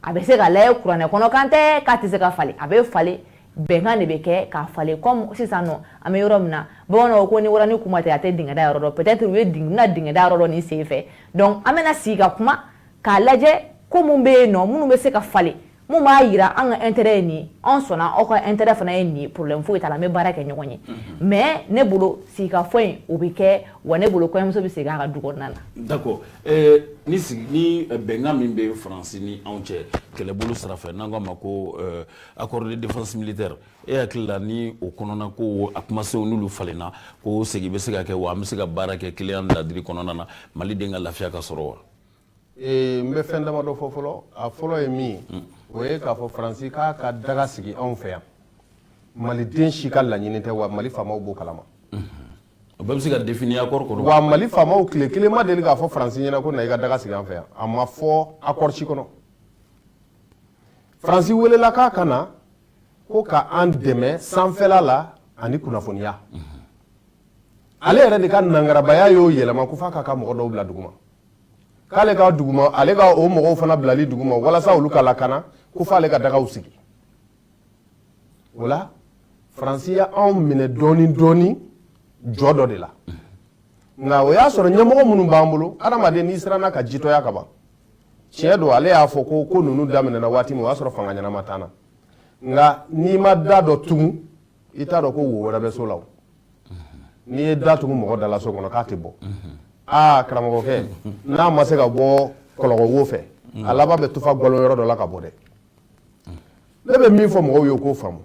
a bɛ se ka lajɛ kuranɛ kɔnɔ kan tɛ k'a tɛ se ka falen a bɛ falen bɛnkan de bɛ kɛ k'a falen comme sisan nɔ an bɛ yɔrɔ min na bamananw ko ni wara ni kuma tɛ a tɛ dingɛ da yɔrɔ dɔn peut-être u ye bɛna dingɛ da yɔrɔ dɔn nin sen fɛ donc an bɛna sigi ka kuma k'a lajɛ ko mun bɛ yen nɔ minnu bɛ se ka falen mun b'a jira an ka intérêt ye nin ye an sɔnna aw ka intérêt fana ye nin ye problème foyi t'a la an bɛ baara kɛ ɲɔgɔn ye mais ne bolo sigikafɔ in o bɛ kɛ wa ne bolo kɔɲɔmuso bɛ segin a ka du kɔnɔna na. d'accord ni bɛnkan min bɛ Faransi ni anw cɛ kɛlɛbolo sira fɛ n'an k'a ma ko accord de défense militaire e hakili la ni o kɔnɔna ko a kumasenw n'olu falenna ko segin bɛ se ka kɛ wa an bɛ se ka baara kɛ kiliyan ladiri kɔnɔna na Maliden ka lafiya ka sɔrɔ wa. n bɛ fɛn damadɔ fɔ fɔlɔ a fɔlɔ ye min ye o ye k'a fɔ Faransi k'a ka daga sigi anw fɛ yan Maliden si ka laɲini tɛ wa Mali faamaw b'o kalama o bɛɛ bɛ se ka définir accord kɔnɔ wa Mali faamaw tile kelen ma deli k'a fɔ Faransi ɲɛna ko na i ka daga sigi an fɛ yan a ma fɔ accord si kɔnɔ Faransi welela k'a ka na ko ka an dɛmɛ sanfɛla la ani kunnafoniya ale yɛrɛ de ka nangarabaya y'o yɛlɛma ko f'a k'a ka mɔgɔ dɔw bila duguma k'ale ka duguma ale ka o mɔgɔw fana bilali duguma walasa olu ka lakana ko f'ale ka dagaw sigi o la Faransi y'anw minɛ dɔɔni jɔ dɔ de la nka o y'a sɔrɔ ɲɛmɔgɔ minnu b'an bolo adamaden n'i siranna ka jitɔya ka ban tiɲɛ don ale y'a fɔ ko ninnu daminɛna waati min o y'a sɔrɔ fanga ɲɛnama t'an na nka n'i ma da dɔ tugun i t'a dɔn ko wo wɛrɛ bɛ so la o n'i ye da tugun mɔgɔ dala so kɔnɔ k'a tɛ bɔ karamɔgɔkɛ n'a ma se ka bɔ kɔlɔkɔwo fɛ a laban bɛ tufa gɔlɔn yɔrɔ dɔ la ka bɔ dɛ ne bɛ min fɔ mɔgɔw ye k'o faamu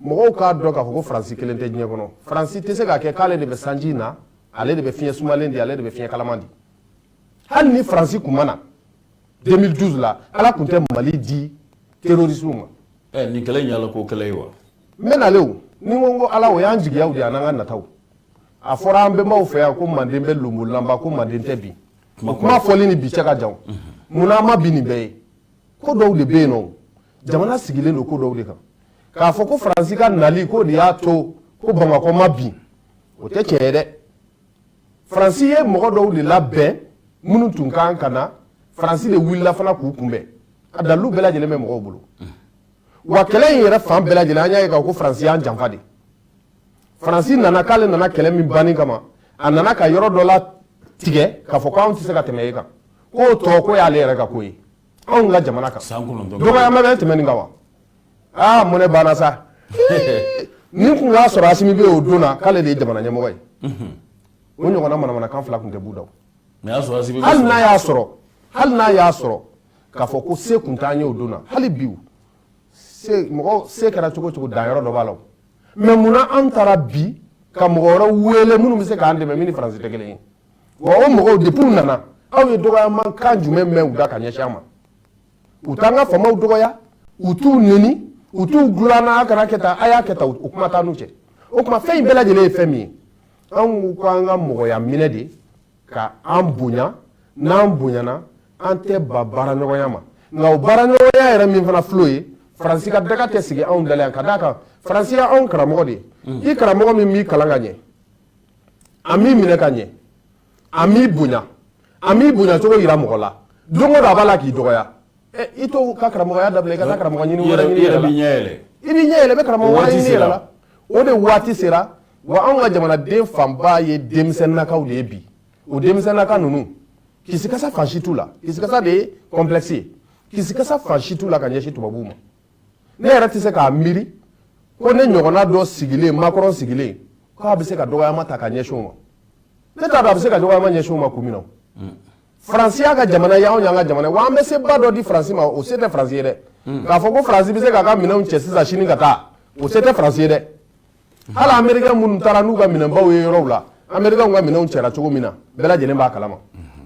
mɔgɔw k'a dɔn k'a fɔ ko Faransi kelen tɛ diɲɛ kɔnɔ Faransi tɛ se ka kɛ k'ale de bɛ sanji na ale de bɛ fiɲɛ sumalen di ale de bɛ fiɲɛ kalaman di hali ni Faransi kun ma na 2012 la ala tun tɛ Mali di terrorisme ma nin kɛlɛ in y'ala ko kɛlɛ ye wa n bɛ nale o ni ko ala o y'an jigiyaw de y'an ka nataw a fɔra an bɛnbaw fɛ yan ko Manden bɛ lumbulanba ko Manden tɛ bi o kuma fɔli ni bi cɛ ka jan munna an ma bi nin bɛɛ ye ko dɔw de bɛ yen nɔ jamana sigilen don ko dɔw de kan k'a fɔ ko Faransi ka nali ko de y'a to ko Bamakɔ ma bin o tɛ tiɲɛ ye dɛ Faransi ye mɔgɔ dɔw de labɛn minnu tun kan ka na Faransi de wulila fana k'u kunbɛn a dalilu bɛɛ lajɛlen bɛ mɔgɔw bolo wa kɛlɛ in yɛrɛ fan bɛɛ lajɛlen an y'a ye k'a fɔ ko Faransi y'an janfa de Faransi nana k'ale nana kɛlɛ min banni kama a nana ka yɔrɔ dɔ la tigɛ k'a fɔ ko anw tɛ se ka tɛmɛ e kan k'o tɔ ko y'ale yɛrɛ ka ko ye anw ka jamana kan dɔgɔyama bɛ tɛmɛ nin kan wa mun ne banna sa ni kun y'a sɔrɔ Asimi bɛ o don na k'ale de ye jamana ɲɛmɔgɔ ye o ɲɔgɔnna manamanakan fila tun tɛ bu da hali n'a y'a sɔrɔ k'a fɔ ko se kun t'an ye o don na hali bi mɔgɔ se kɛra cogo cogo danyɔrɔ dɔ b'a la mais munna an taara bi ka mɔgɔ wɛrɛ wele minnu bɛ se k'an dɛmɛ min ni Faransi tɛ kelen ye wa o mɔgɔw depuis u nana aw ye dɔgɔyama kan jumɛn mɛn u da ka ɲɛsin an ma u t'an ka famaw dɔgɔya u t'u neni u t'u dilanna a kana kɛ tan a y'a kɛ tan o kuma t'an n'u cɛ o kuma fɛn in bɛɛ lajɛlen ye fɛn min ye anw ko an ka mɔgɔya minɛ de ka an bonya n'an bonyana an tɛ ba baara ɲɔgɔnya ma nka o baara ɲɔgɔnya yɛrɛ min fana filɛ o ye Faransi ka daga tɛ sigi anw dala yan ka d'a kan Faransi ye anw karamɔgɔ de ye i karamɔgɔ min b'i kalan ka ɲɛ a m'i minɛ ka ɲɛ a m'i bonya cogo yira mɔgɔ la dongo da bala ki dogoya ito ka karamɔgɔya dabila ka karamɔgɔ ɲini wɛrɛ ɲini yɛrɛ i b'i ɲɛ yɛlɛ bɛ karamɔgɔ wɛrɛ ɲini yɛrɛ la o de waati sera wa anw ka jamanaden fanba ye denmisɛnnakaw de ye bi o denmisɛnnaka ninnu kisikasa fansi t'u la kisikasa de ye complexe ye kisikasa fansi t'u la ka ɲɛsin tubabuw ma ne yɛrɛ tɛ se k'a miiri ko ne ɲɔgɔnna dɔ sigilen Macron sigilen k'a bɛ se ka dɔgɔyama ta ka ɲɛsin o ma ne t'a dɔn a bɛ se ka dɔgɔyama ɲɛsin o ma kun min na Faransi y'a ka jamana ye anw y'an ka jamana ye wa an bɛ se ba dɔ di Faransi ma o se tɛ Faransi ye dɛ k'a fɔ ko Faransi bɛ se k'a ka minɛnw cɛ sisan sini ka taa o se tɛ Faransi ye dɛ hali Américain minnu taara n'u ka minɛnbaw ye yɔrɔw la Américain ka minɛnw cɛra cogo min na bɛɛ lajɛlen b'a kalama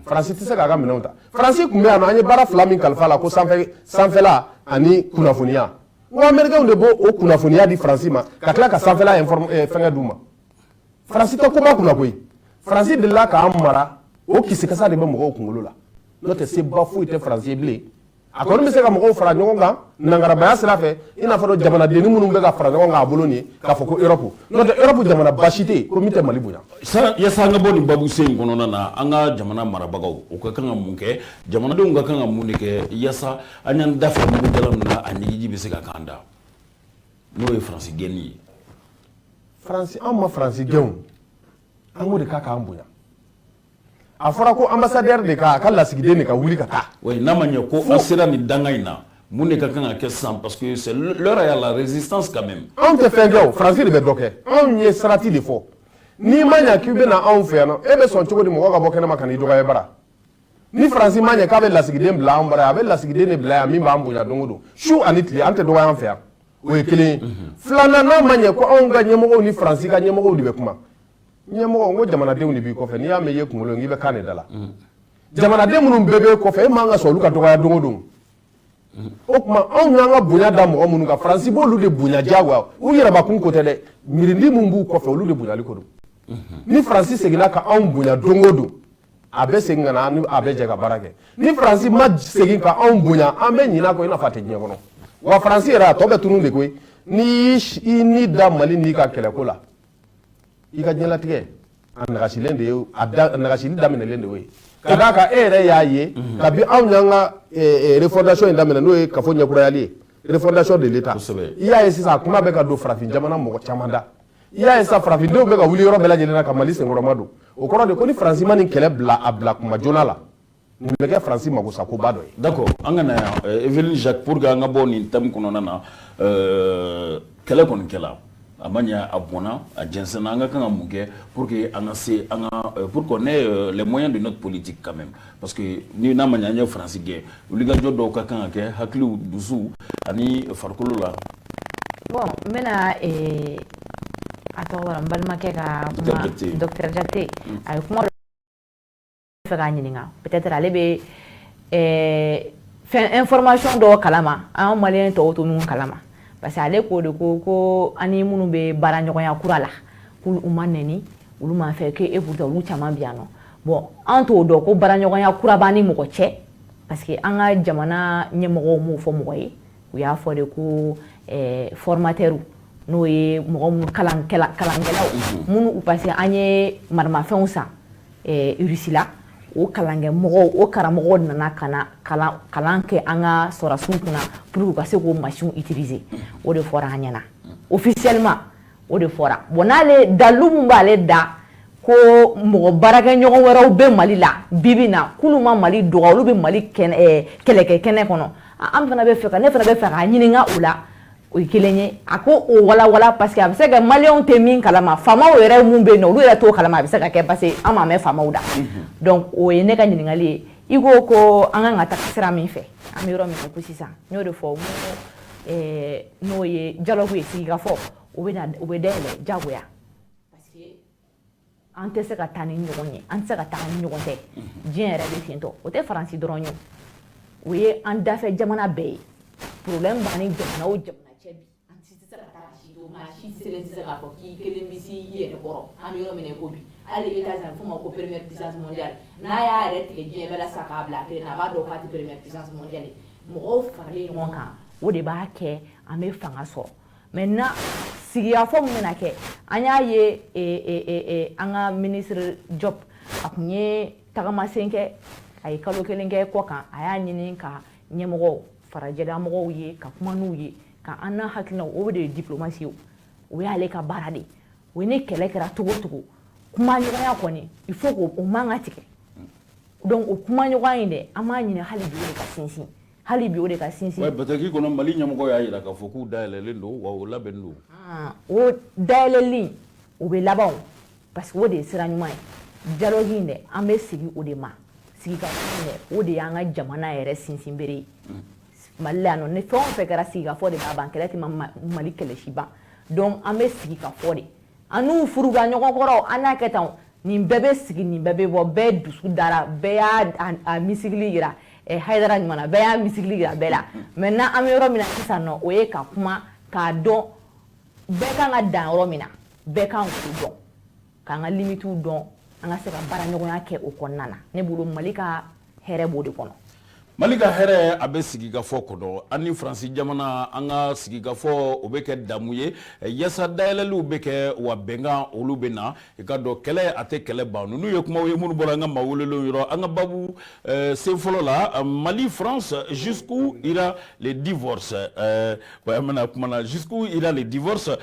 Faransi tɛ se k'a ka minɛnw ta Faransi tun bɛ yan nɔ an ye baara fila min kalifa la ko sanfɛla ani kunnafoniya n ko Américain de b'o kunnafoniya di Faransi ma ka tila ka sanfɛla fɛngɛ d'u ma Faransi tɛ koba kunna koyi Faransi delila k'an mara o kisikasa de bɛ mɔgɔw kunkolo la n'o tɛ se ba foyi tɛ Faransi ye bilen a kɔni bɛ se ka mɔgɔw fara ɲɔgɔn kan nangarabaya sira fɛ i n'a fɔ jamanadenni minnu bɛ ka fara ɲɔgɔn kan a bolo nin ye k'a fɔ ko Europe n'o tɛ Europe jamana basi tɛ yen ko min tɛ Mali bonya. Yasa an ka bɔ nin babu sen in kɔnɔna na an ka jamana marabagaw u ka kan ka mun kɛ jamanadenw ka kan ka mun de kɛ yasa an y'an da fɛ mugudala min na a nigiji bɛ se ka k'an da n'o ye Faransi gɛnni ye. Faransi an ma Faransi gɛnw an k'o de ka k'an bonya. A fɔra ko ambassadeur de ka lasigiden de ka wuli ka taa. Oui n'a ma ɲɛ ko an sera nin danga in na mun de ka kan ka kɛ sisan parce que c'est l'heure à la résistance quand même. Anw tɛ fɛn kɛ o Faransi de bɛ dɔ kɛ anw ye sarati de fɔ n'i ma ɲɛ k'i bɛ na anw fɛ yan nɔ e bɛ sɔn cogo di mɔgɔ ka bɔ kɛnɛma ka n'i dɔgɔya bara ni Faransi ma ɲɛ k'a bɛ lasigiden bila an bara a bɛ lasigiden de bila yan min b'an bonya don o don su ani tile an tɛ dɔgɔya an fɛ yan o ye kelen ye filanan n'a ma ɲɛ ko anw ka ɲɛmɔgɔw ni Faransi ka ɲɛmɔgɔw de bɛ kuma ɲɛmɔgɔ n ko jamanadenw de b'i kɔfɛ n'i y'a mɛn i ye kunkolo k'i bɛ kan de da la jamanaden minnu bɛɛ b'e kɔfɛ e man ka sɔn olu ka dɔgɔya don o don o tuma anw y'an ka bonya da mɔgɔ minnu kan Faransi b'olu de bonya diyagoya u yɛrɛbakun ko tɛ dɛ mirindi min b'u kɔfɛ olu de bonyali ko don ni Faransi seginna ka anw bonya don o don a bɛ segin ka na a bɛ jɛ ka baara kɛ ni Faransi ma segin ka anw bonya an bɛ ɲinɛ kɔ i n'a fɔ a tɛ diɲɛ kɔnɔ wa Faransi yɛrɛ a tɔ bɛ tunun de koyi n'i y'i ni da Mali n'i ka kɛlɛko la i ka diɲɛlatigɛ a nagasilen de ye a nagasili daminɛlen de ye ka d'a kan e yɛrɛ y'a ye kabi anw y'an ka refondation in daminɛ n'o ye kafo ɲɛkurayali ye refondation de l'État i y'a ye sisan a kuma bɛ ka don farafin jamana mɔgɔ caman da i y'a ye sisan farafindenw bɛ ka wuli yɔrɔ bɛɛ lajɛlen na ka Mali senkɔrɔma don o kɔrɔ de ko ni Faransi ma nin kɛlɛ bila a bila kuma joona la nin bɛ kɛ Faransi magosakoba dɔ ye. D'accord an ka na yan Evelyne Jacques pour que an ka bɔ nin thème kɔnɔna na kɛlɛ kɔni kɛla a ma ɲɛ a bɔnna a jɛnsɛnna an ka kan ka mun kɛ pour que an ka se an ka pour qu'on ait les moyens de notre politique quand même parce que ni n'a ma ɲɛ an ye Faransi gɛn wulikajɔ dɔw ka kan ka kɛ hakiliw dusu ani farikolo la. Bon n bɛna a tɔgɔ bɔra n balimakɛ ka kuma Docteur Jakite a ye kuma dɔ fɛ k'a ɲininka peut-être ale bɛ fɛn information dɔw kalama an maliyɛn tɔw to min kalama. Parce que ale ko de ko ani minnu bɛ baara ɲɔgɔnya kura la k'u ma nɛni olu m'a fɛ k'e pourtant olu caman bɛ yan nɔ bon an t'o dɔn ko baara ɲɔgɔnya kura b'an ni mɔgɔ cɛ parce que an ka jamana ɲɛmɔgɔw m'o fɔ mɔgɔ ye u y'a fɔ de ko formateur n'o ye mɔgɔ minnu kalankɛlaw minnu parce que an ye maramafɛnw san Russie la o kalankɛmɔgɔw o karamɔgɔw nana ka na kalan kɛ an ka sɔrasiw kunna pour que u ka se k'o machine utiliser o de fɔra an ɲɛna officiellement o de fɔra bon n'ale dalu min b'ale da ko mɔgɔ baarakɛɲɔgɔn wɛrɛw bɛ Mali la bibi na k'olu ma Mali dɔgɔ olu bɛ Mali kɛlɛkɛ kɛnɛ kɔnɔ an fana bɛ fɛ ka ne fana bɛ fɛ k'a ɲininka o la o ye kelen ye a ko o walawala parce que a bɛ se ka maliyɛnw tɛ min kalama faamaw yɛrɛ mun bɛ yen nɔ olu yɛrɛ t'o kalama a bɛ se ka kɛ parce que an m'a mɛn faamaw da donc o ye ne ka ɲininkali ye i ko an kan ka taa sira min fɛ an bɛ yɔrɔ min na ko sisan n y'o de fɔ n'o ye dialogue ye sigikafɔ o bɛ dayɛlɛ diyagoya parce que an tɛ se ka taa ni ɲɔgɔn ye an tɛ se ka taa ni ɲɔgɔn tɛ diɲɛ yɛrɛ bɛ ten tɔ o tɛ Faransi dɔrɔn ye o ye an dafɛ jamana bɛɛ ye problème b'an ni jamana o jamana cɛ bi an tɛ se ka taa si dɔn maa si selen tɛ se k'a fɔ k'i kelen bɛ s'i yɛrɛ kɔrɔ an bɛ yɔrɔ min na ko bi hali États-Unis f'o ma ko première puissance mondiale n'a y'a yɛrɛ tigɛ diɲɛ bɛɛ la sa k'a bila a kelen na a b'a dɔn k'a tɛ première puissance mondiale mɔgɔw faralen ɲɔgɔn kan o de b'a kɛ an bɛ fanga sɔrɔ maintenant sigikafɔ min bɛna kɛ an y'a ye an ka ministre Diop a tun ye tagamasen kɛ a ye kalo kelen kɛ kɔ kan a y'a ɲini ka ɲɛmɔgɔw farajɛlamɔgɔw ye ka kuma n'u ye ka an n'a hakilinaw o de ye diplomasi ye o y'ale ka baara de o ni kɛlɛ kɛra cogo o cogo kuma ɲɔgɔnya kɔni il faut k'o man ka tigɛ donc o kuma ɲɔgɔnya in dɛ an b'a ɲini hali bi o de ka sinsin hali bi o de ka sinsin. ouais bataki kɔnɔ Mali ɲɛmɔgɔ y'a jira k'a fɔ k'u dayɛlɛlen don wa o labɛnnen don. o dayɛlɛli o bɛ laban parce que o de ye sira ɲuman ye dialogue in dɛ an bɛ sigi o de ma sigi ka fɔ dɛ o de y'an ka jamana yɛrɛ sinsin bere ye Mali la yan nɔ ni fɛn o fɛn kɛra sigi ka fɔ de b'a ban kɛlɛ tɛ Mali kɛlɛsi ban donc an bɛ sigi ka fɔ de an n'u furuba ɲɔgɔn kɔrɔ an n'a kɛ tan nin bɛɛ bɛ sigi nin bɛɛ bɛ bɔ bɛɛ dusu dara bɛɛ y'a misigili yira Haidara ɲuman na bɛɛ y'a misigili yira bɛɛ la maintenant an bɛ yɔrɔ min na sisan nɔ o ye ka kuma k'a dɔn bɛɛ kan ka dan yɔrɔ min na bɛɛ kan k'o dɔn k'an ka limitiw dɔn an ka se ka baara ɲɔgɔnya kɛ o kɔnɔna na ne bolo Mali ka hɛrɛ b'o de kɔnɔ. Mali ka hɛrɛ a bɛ sigikafɔ kɔnɔ an ni Faransi jamana an ka sigikafɔ o bɛ kɛ damu ye yaasa dayɛlɛliw bɛ kɛ wa bɛnkan olu bɛ na i ka dɔn kɛlɛ a tɛ kɛlɛ ban ninnu ye kumaw ye minnu bɔra an ka maa welelenw yɔrɔ an ka babu sen fɔlɔ la Mali France jusqu'où ira le divorce an bɛna kuma na jusqu'où ira le divorce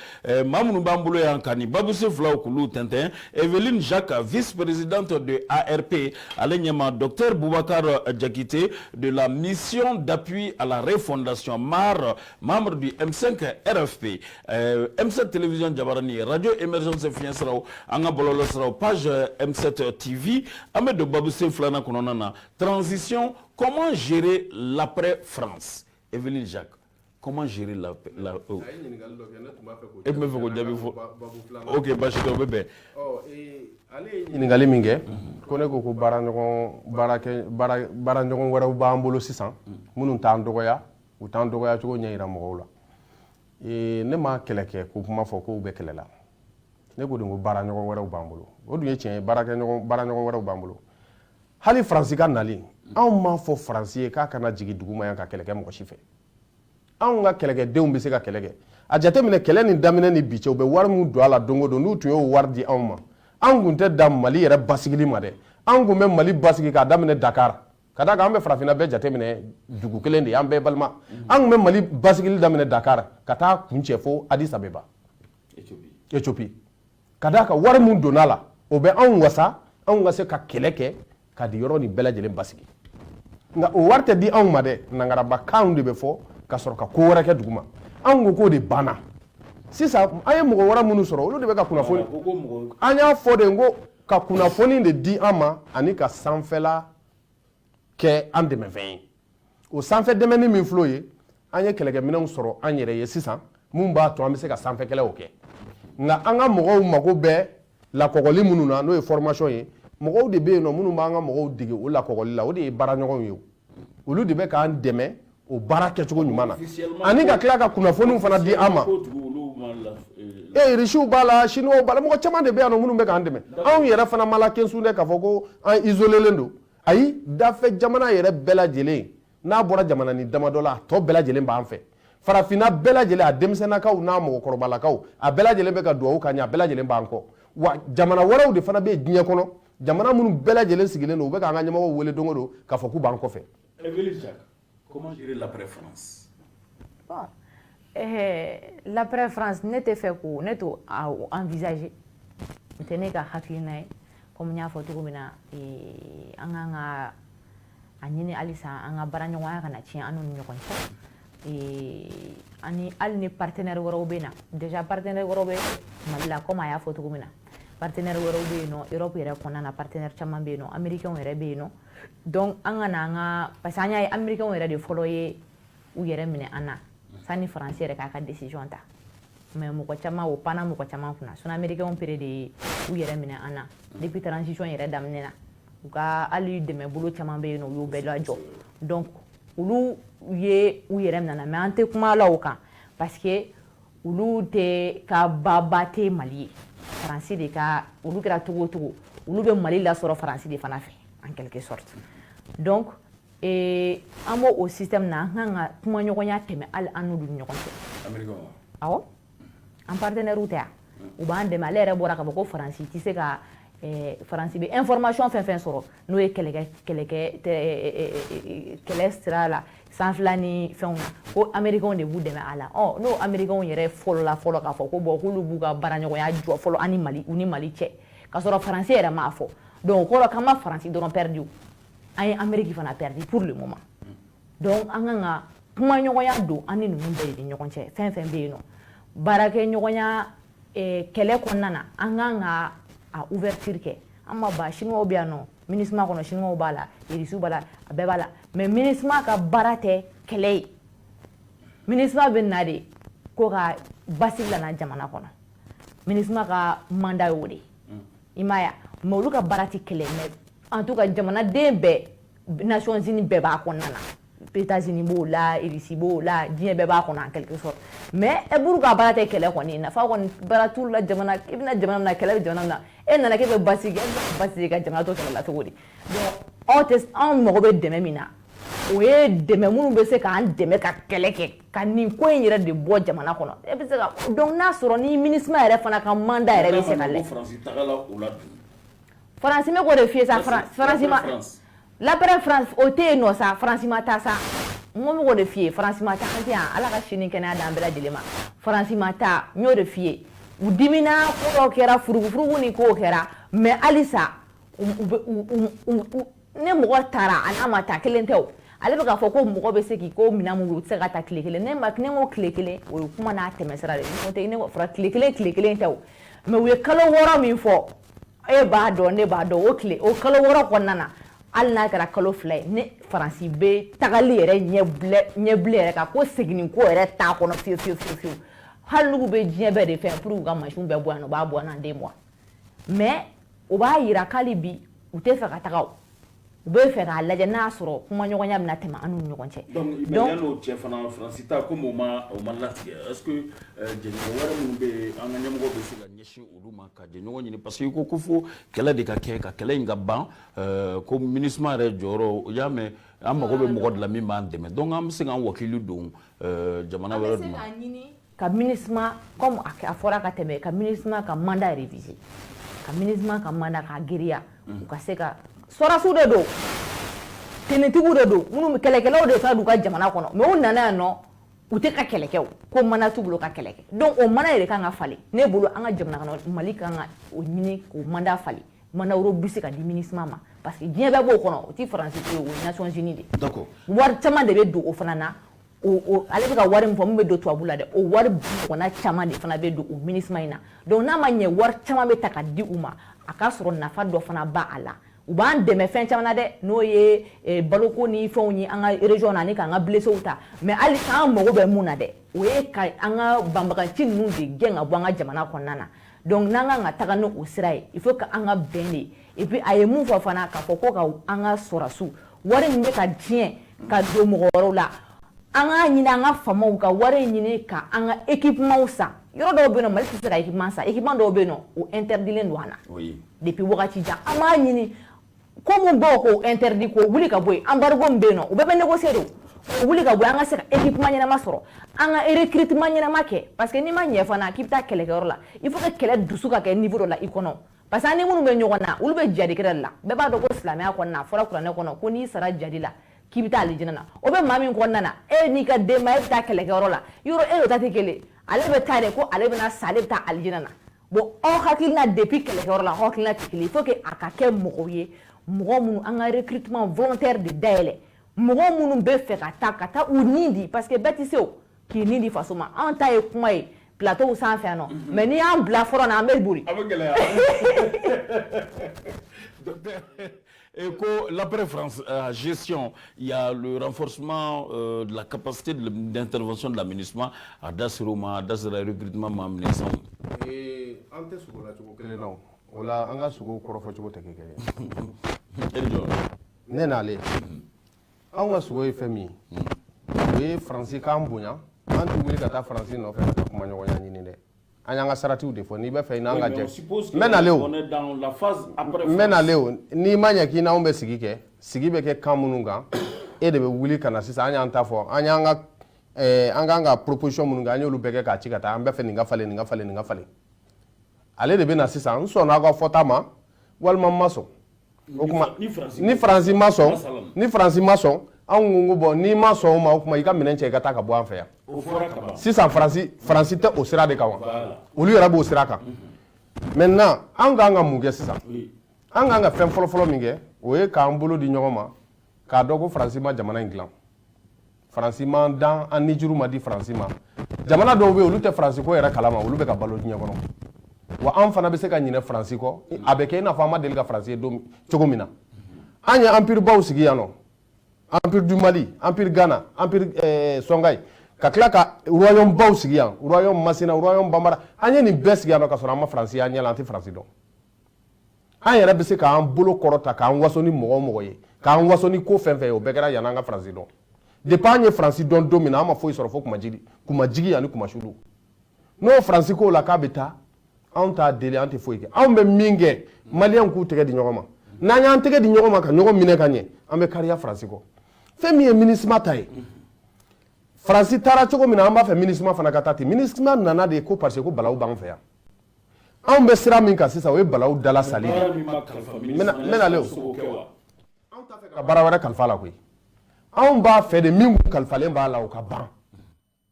maa minnu b'an bolo yan ka nin babu sen filaw k'olu tɛntɛn Evelyne Jacques vice-présidente de ARP ale ɲɛma docteur Boubacar Diakité de la mission d'appui à la refondation MAR, membre du M5 RFP, M7 Télévision Jabarani, Radio Émergence Fiensrao, Anga Bololosrao, page M7 TV, Ahmed Baboussé Flana Kononana, transition, comment gérer l'après-France? Evelyne Jacques, comment gérer ok, Bachito Bébé. ale ɲininkali min kɛ ko ne ko ko baara ɲɔgɔn wɛrɛw b'an bolo sisan minnu t'an dɔgɔya u t'an dɔgɔya cogo ɲɛ yira mɔgɔw la ne ma kɛlɛ kɛ ko kuma fɔ k'u bɛ kɛlɛ la ne ko de ko baara ɲɔgɔn wɛrɛw b'an bolo o dun ye tiɲɛ ye baara ɲɔgɔn wɛrɛw b'an bolo hali Faransi ka nali anw m'a fɔ Faransi ye k'a kana jigin duguma yan ka kɛlɛ kɛ mɔgɔ si fɛ anw ka kɛlɛkɛdenw bɛ se ka kɛlɛ kɛ a jateminɛ kɛlɛ ni daminɛ ni bi cɛ u bɛ wari min don a la don o don n'u tun y'o wari di anw ma an kun tɛ da Mali yɛrɛ basigili ma dɛ an kun bɛ Mali basigi k'a daminɛ Dakar ka da kan an bɛ farafinna bɛɛ jateminɛ dugu kelen de an bɛɛ balima an kun bɛ Mali basigili daminɛ Dakar ka taa kuncɛ fo Addis Abeba Éthiopie ka da kan wari min donna la o bɛ anw wasa anw ka se ka kɛlɛ kɛ ka di yɔrɔ ni bɛɛ lajɛlen basigi nka o wari tɛ di anw ma dɛ nangarabakanw de bɛ fɔ ka sɔrɔ ka ko wɛrɛ kɛ duguma anw ko k'o de banna sisan an ye mɔgɔ wɛrɛ minnu sɔrɔ olu de bɛ ka kunnafoni an y'a fɔ de ko ka kunnafoni de di an ma ani ka sanfɛla kɛ an dɛmɛfɛn ye o sanfɛ dɛmɛni min filɛ o ye an ye kɛlɛkɛminɛnw sɔrɔ an yɛrɛ ye sisan mun b'a to an bɛ se ka sanfɛkɛlɛw kɛ nka an ka mɔgɔw mago bɛ lakɔgɔli minnu na n'o ye formation ye mɔgɔw de bɛ yen nɔ minnu b'an ka mɔgɔw dege o lakɔgɔli la o de ye baaraɲɔgɔnw ye olu de bɛ k'an dɛmɛ o baara kɛcogo ɲuman na ani ka tila ka kunnafoniw fana di an ma risiw b'a la chinois b'a la mɔgɔ caman de bɛ yan nɔ minnu bɛ k'an dɛmɛ anw yɛrɛ fana ma la kɛnsu dɛ k'a fɔ ko an isolelen don ayi dafɛ jamana yɛrɛ bɛɛ lajɛlen n'a bɔra jamana ni damadɔ la a tɔ bɛɛ lajɛlen b'an fɛ farafinna bɛɛ lajɛlen a denmisɛnnakaw n'a mɔgɔkɔrɔbalakaw a bɛɛ lajɛlen bɛ ka duwawu k'an ye a bɛɛ lajɛlen b'an kɔ wa jamana wɛrɛw de fana bɛ diɲɛ kɔnɔ jamana minnu bɛɛ lajɛlen sigilen don u bɛ k'an ka ɲɛmɔgɔw wele don o don k'a fɔ k'u b'an kɔfɛ. Comment gérer l'après-France? Bon. L'après-France ne tɛ fɛ ko ne to envisager n tɛ ne ka hakilina ye comme n y'a fɔ cogo min na an kan ka a ɲini halisa an ka baaraɲɔgɔnya kana tiɲɛ an n'u ni ɲɔgɔn cɛ ani hali ni partenaire wɛrɛw bɛ na déjà partenaire wɛrɛw bɛ Mali la comme a y'a fɔ cogo min na partenaire wɛrɛw bɛ yen nɔ Europe yɛrɛ kɔnɔna na partenaire caman bɛ yen nɔ américains yɛrɛ bɛ yen nɔ donc an ka na an ka parce que an y'a ye américains yɛrɛ de fɔlɔ ye u yɛrɛ minɛ an na sani faransi yɛrɛ k'a ka décision ta mais mɔgɔ caman o panna mɔgɔ caman kunna sinon américains pere de ye u yɛrɛ minɛ an na depuis transition yɛrɛ daminɛ na u ka hali dɛmɛbolo caman bɛ yen nɔ u y'u bɛɛ lajɔ donc olu ye u yɛrɛ minɛ mais an tɛ kuma la o kan parce que olu tɛ ka baba tɛ Mali ye faransi de ka olu kɛra cogo o cogo olu bɛ Mali lasɔrɔ faransi de fana fɛ en quelque sorte donc an b'o o système na an kan ka kuma ɲɔgɔnya tɛmɛ hali an n'olu ni ɲɔgɔn cɛ awɔ an partenaire tɛ yan u b'an dɛmɛ ale yɛrɛ bɔra k'a fɔ ko faransi tɛ se ka faransi bɛ information fɛn fɛn sɔrɔ n'o ye kɛlɛ sira la sanfɛla ni fɛnw na ko américains de b'u dɛmɛ a la n'o américains yɛrɛ fɔlɔ k'a fɔ ko bon k'olu b'u ka baaraɲɔgɔnya jɔ fɔlɔ u ni Mali cɛ k'a sɔrɔ faransi yɛrɛ m'a fɔ donc o kɔrɔ k'an ma faransi dɔrɔn perdu an ye amérique fana perdu pour le moment donc an kan ka kumaɲɔgɔnya don an ni ninnu bɛɛ de ni ɲɔgɔn cɛ fɛn fɛn bɛ yen nɔ baarakɛɲɔgɔnya kɛlɛ kɔnɔna na an kan ka a ouverture kɛ an ma ba chinois bɛ yan nɔ MINUSMA kɔnɔ chinois b'a la irisiw b'a la a bɛɛ b'a la mais MINUSMA ka baara tɛ kɛlɛ ye MINUSMA bɛ na de ko ka basigi lana jamana kɔnɔ MINUSMA ka mandat y'o de i m'a ye mais olu ka baara tɛ kɛlɛ mais en tout cas jamanaden bɛɛ Nations Unies bɛɛ b'a kɔnɔna na États-Unis b'o la irisi b'o la diɲɛ bɛɛ b'a kɔnɔ en quelque sorte mais buru ka baara tɛ kɛlɛ kɔni nafa kɔni baara t'u la jamana i bɛna jamana na kɛlɛ bɛ jamana na e nana k'e bɛ basigi ka jamana to kɛlɛ la cogo di donc anw mago bɛ dɛmɛ min na o ye dɛmɛ minnu bɛ se k'an dɛmɛ ka kɛlɛ kɛ ka nin ko in yɛrɛ de bɔ jamana kɔnɔ e bɛ se ka donc n'a sɔrɔ ni MINUSMA yɛrɛ fana ka mandat yɛrɛ bɛ se ka lajɛ faransi bɛ k'o de f'i ye sa faransi ma l'après France o tɛ yen nɔ sa faransi ma taa sa n ko m'o de f'i ye faransi ma taa an tɛ yan ala ka sini kɛnɛya d'an bɛɛ lajɛlen ma faransi ma taa n y'o de f'i ye u dimina ko dɔ kɛra furugufurugu ni kow kɛra mais halisa ne mɔgɔ taara a n'a ma taa kelen tɛ o ale bɛ k'a fɔ ko mɔgɔ bɛ se k'i ko minɛn mun u tɛ se ka taa tile kelen ne ko tile kelen o ye kuma n'a tɛmɛsira de ye ne ko fɔra tile kelen tɛ o mais u ye kalo 6 min fɔ e b'a dɔn ne b'a dɔn o kalo 6 kɔnɔna na hali n'a kɛra kalo 2 ye ne faransi bɛ tagali yɛrɛ ɲɛbile yɛrɛ kan ko seginin ko yɛrɛ t'a kɔnɔ fiyewu hali n'u bɛ diɲɛ bɛɛ de fɛn pour u ka machine bɛɛ bɔ yan nɔ u b'a bɔ n'an den mois mais u b'a yira k'ali bi u tɛ fɛ ka taga o u bɛ fɛ k'a lajɛ n'a sɔrɔ kumaɲɔgɔnya bɛna tɛmɛ an n'u ɲɔgɔn cɛ donc yan'o cɛ fana faransi ta komi o ma latigɛ est ce que jɛɲɔgɔn wɛrɛ minnu bɛ an ka ɲɛmɔgɔ bɛ se ka ɲɛsin olu ma ka jɛɲɔgɔn ɲini parce que i ko fo kɛlɛ de ka kɛ ka kɛlɛ in ka ban ko MINUSMA yɛrɛ jɔyɔrɔ o y'a mɛn an mago bɛ mɔgɔ de la min b'an dɛmɛ donc an bɛ se k'an wakili don jamana wɛrɛ dun ma ka MINUSMA comme a fɔra ka tɛmɛ ka MINUSMA ka mandat réviser ka MINUSMA ka mandat ka giriya u ka se ka sɔrɔsiw de don tenitigiw de don minnu kɛlɛkɛlaw de fana d'u ka jamana kɔnɔ mais u nana yan nɔ u tɛ ka kɛlɛ kɛ o ko mana t'u bolo ka kɛlɛ kɛ donc o mana yɛrɛ kan ka falen ne bolo an ka jamana kɔnɔ Mali kan ka o ɲini k'o mandat falen mandat wɛrɛw bɛ se ka di MINUSMA ma parce que diɲɛ bɛɛ b'o kɔnɔ o tɛ faransi ko ye o ye Nations Unies de d'accord wari caman de bɛ don o fana na ale bɛ ka wari min fɔ min bɛ don tubabu la dɛ o wari ɲɔgɔnna caman de fana bɛ don o MINUSMA in na donc n'a ma ɲɛ wari caman bɛ ta ka di u ma a ka sɔrɔ nafa dɔ fana b'a la u b'an dɛmɛ fɛn caman na dɛ n'o ye baloko ni fɛnw ye an ka région na ani k'an ka blessés ta mais hali an mago bɛ mun na dɛ o ye ka an ka banbagaci ninnu de gɛn ka bɔ an ka jamana kɔnɔna na donc n'an kan ka taga n'o sira ye il faut que an ka bɛn de et puis a ye mun fɔ fana k'a fɔ ko ka an ka sɔrɔsiw wari min bɛ ka diɲɛ ka don mɔgɔ wɛrɛw la an ka ɲini an ka faamaw ka wari ɲini ka an ka équipement san yɔrɔ dɔw bɛ yen nɔ Mali tɛ se ka équipement san équipement dɔw bɛ yen nɔ o interdilen don an na depuis wagati jan an b'a ɲini ko mun b'o k'o interdit k'o wuli ka bɔ yen embargo min bɛ yen nɔ u bɛɛ bɛ négocier de o wuli ka bɔ yen an ka se ka équipement ɲɛnama sɔrɔ an ka recrutement ɲɛnama kɛ parce que n'i ma ɲɛ fana k'i bɛ taa kɛlɛkɛyɔrɔ la il faut que kɛlɛ dusu ka kɛ niveau dɔ la i kɔnɔ parce que an ni minnu bɛ ɲɔgɔn na olu bɛ jadi kɛlɛ de la bɛɛ b'a dɔn ko silamɛya kɔnɔna a fɔra kuranɛ kɔnɔ ko n'i sara jadi la k'i bɛ taa alijinɛ na o bɛ maa min kɔnɔna na e n'i ka denbaya bɛ taa kɛlɛkɛyɔrɔ la yɔrɔ e n'o ta tɛ kelen ale bɛ taa de ko ale bɛna sa ale bɛ taa alijinɛ na bon aw hakilina depuis kɛlɛkɛyɔrɔ la aw hakilina tɛ kelen il faut que a ka kɛ mɔgɔw ye mɔgɔ minnu an ka recrutement volontaire de dayɛlɛ mɔgɔ minnu bɛ fɛ ka taa u nin di parce que bɛɛ tɛ se o k'i nin di faso ma an ta ye kuma ye plateau sanfɛ yan nɔ mais n'i y'an bila fɔlɔ na an bɛ boli. a bɛ gɛlɛya. Et que l'après-France gestion, il y a le renforcement de la capacité d'intervention de la MINUSMA à Dasiroma, Dasira recrutement MINUSMA. Et en te sugo la cogo kelen na o la an ka sugo kɔrɔfɔ cogo tɛ kɛ kelen ne n'ale an ka sugo ye fɛn min ye o ye faransi k'an bonya an tɛ wuli ka taa faransi nɔfɛ ka taa kumaɲɔgɔnya ɲini dɛ an y'an ka saratiw de fɔ n'i bɛ fɛ i n'an ka jɛ n bɛ nale o n bɛ nale o n'i ma ɲɛ k'i n'anw bɛ sigi kɛ sigi bɛ kɛ kan minnu kan e de bɛ wuli ka na sisan an y'an ta fɔ an y'an ka an kan ka proposition minnu kɛ an y'olu bɛɛ kɛ k'a ci ka taa an bɛ fɛ nin ka falen nin ka falen nin ka falen ale de bɛ na sisan n sɔnna aw ka fɔta ma walima ma sɔn o kuma ni Faransi ma sɔn an ko bon ni ma sɔn o ma o kuma i ka minɛn cɛ i ka taa ka bɔ an fɛ yan sisan Faransi tɛ o sira de kan wa olu yɛrɛ b'o sira kan maintenant an k'an ka mun kɛ sisan an k'an ka fɛn fɔlɔ min kɛ o ye k'an bolo di ɲɔgɔn ma k'a dɔn ko Faransi ma jamana in dilan Faransi ma dan an ni juru ma di Faransi ma jamana dɔw bɛ olu tɛ Faransi ko yɛrɛ kalama olu bɛ ka balo diɲɛ kɔnɔ wa an fana bɛ se ka ɲinɛ Faransi kɔ a bɛ kɛ i n'a fɔ an ma deli ka Faransi ye cogo min na an ye empire baw sigi yan nɔ empire du Mali empire Ghana empire Songhai ka tila ka royaume baw sigi yan royaume Masina royaume Bambara an ye nin bɛɛ sigi yan nɔ ka sɔrɔ an ma Faransi y'an ɲɛ la an tɛ Faransi dɔn an yɛrɛ bɛ se k'an bolo kɔrɔta k'an waso ni mɔgɔ o mɔgɔ ye k'an waso ni ko fɛn fɛn ye o bɛɛ kɛra yan'an ka Faransi dɔn depuis an ye Faransi dɔn don min na an ma foyi sɔrɔ fo kumajigi ani kumasulu n'o Faransi ko la k'a bɛ taa anw t'a deli an tɛ foyi kɛ anw bɛ min kɛ Maliyɛnw k'u tɛgɛ di ɲɔgɔn ma n'an y'an tɛgɛ di ɲɔgɔn ma ka ɲɔgɔn minɛ ka ɲɛ an bɛ kariya Faransi kɔ fɛn min ye MINUSMA ta ye Faransi taara cogo min na an b'a fɛ MINUSMA fana ka taa ten MINUSMA nana de ko parce que ko balawu b'an fɛ yan anw bɛ sira min kan sisan o ye balawu dala sali de n bɛ nalen o anw t'a fɛ ka baara wɛrɛ kalifa la koyi anw b'a fɛ de min kalifalen b'a la o ka ban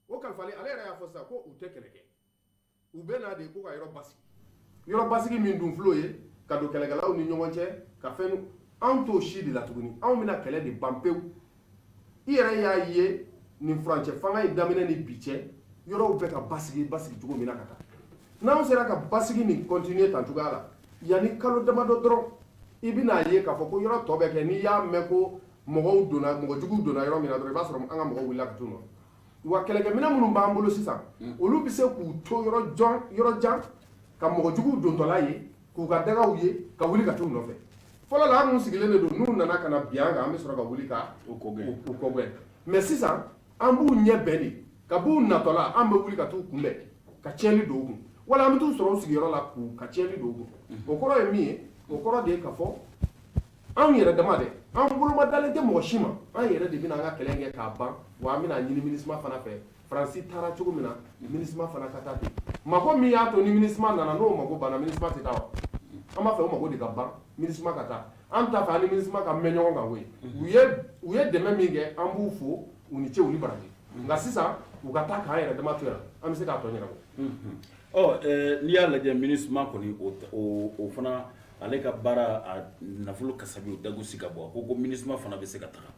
o kalifalen ale yɛrɛ y'a fɔ sisan ko u tɛ kɛlɛ kɛ u bɛ na de ko ka yɔrɔ basigi min dun filɛ o ye ka don kɛlɛkɛlaw ni ɲɔgɔn cɛ ka fɛn anw t'o si de la tuguni anw bɛna kɛlɛ de ban pewu i yɛrɛ y'a ye nin furancɛ fanga in daminɛ ni bi cɛ yɔrɔw bɛ ka basigi cogo min na ka taa n'anw sera ka basigi nin continuer tan cogoya la yanni kalo damadɔ dɔrɔn i bɛna ye k'a fɔ ko yɔrɔ tɔ bɛ kɛ n'i y'a mɛn ko mɔgɔjuguw donna yɔrɔ min na dɔrɔn i b'a sɔrɔ an ka mɔgɔw wulila ka t'u nɔ wa kɛlɛkɛminɛn minnu b'an bolo sisan olu bɛ se k'u to yɔrɔ jan ka mɔgɔjuguw dontɔla ye k'u ka dagaw ye ka wuli ka t'u nɔfɛ fɔlɔ la an minnu sigilen de don n'u nana ka na bin an kan an bɛ sɔrɔ ka wuli ka u kɔgɛn mais sisan an b'u ɲɛ bɛn de ka b'u natɔla an bɛ wuli ka t'u kunbɛn ka tiɲɛni don u kun wala an bɛ t'u sɔrɔ u sigiyɔrɔ la ka tiɲɛni don u kun o kɔrɔ ye min ye o kɔrɔ de ye ka fɔ anw yɛrɛ dama dɛ an boloma dalen tɛ mɔgɔ si ma an yɛrɛ de bɛna an ka kɛlɛ kɛ k'a ban wa an bɛna ɲini MINUSMA fana fɛ Faransi taara cogo min na MINUSMA fana ka taa ten mako min y'a to ni MINUSMA nana n'o mako banna MINUSMA tɛ taa wa an b'a fɛ o mako de ka ban MINUSMA ka taa an t'a fɛ ani MINUSMA ka mɛn ɲɔgɔn kan koyi u ye dɛmɛ min kɛ an b'u fo u ni ce u ni baraji nka sisan u ka taa k'an yɛrɛ dama to yan an bɛ se k'a tɔ ɲɛnabɔ n'i y'a lajɛ MINUSMA kɔni o fana ale ka baara a nafolo kasabi o dagosi ka bɔ ko MINUSMA fana bɛ se ka taga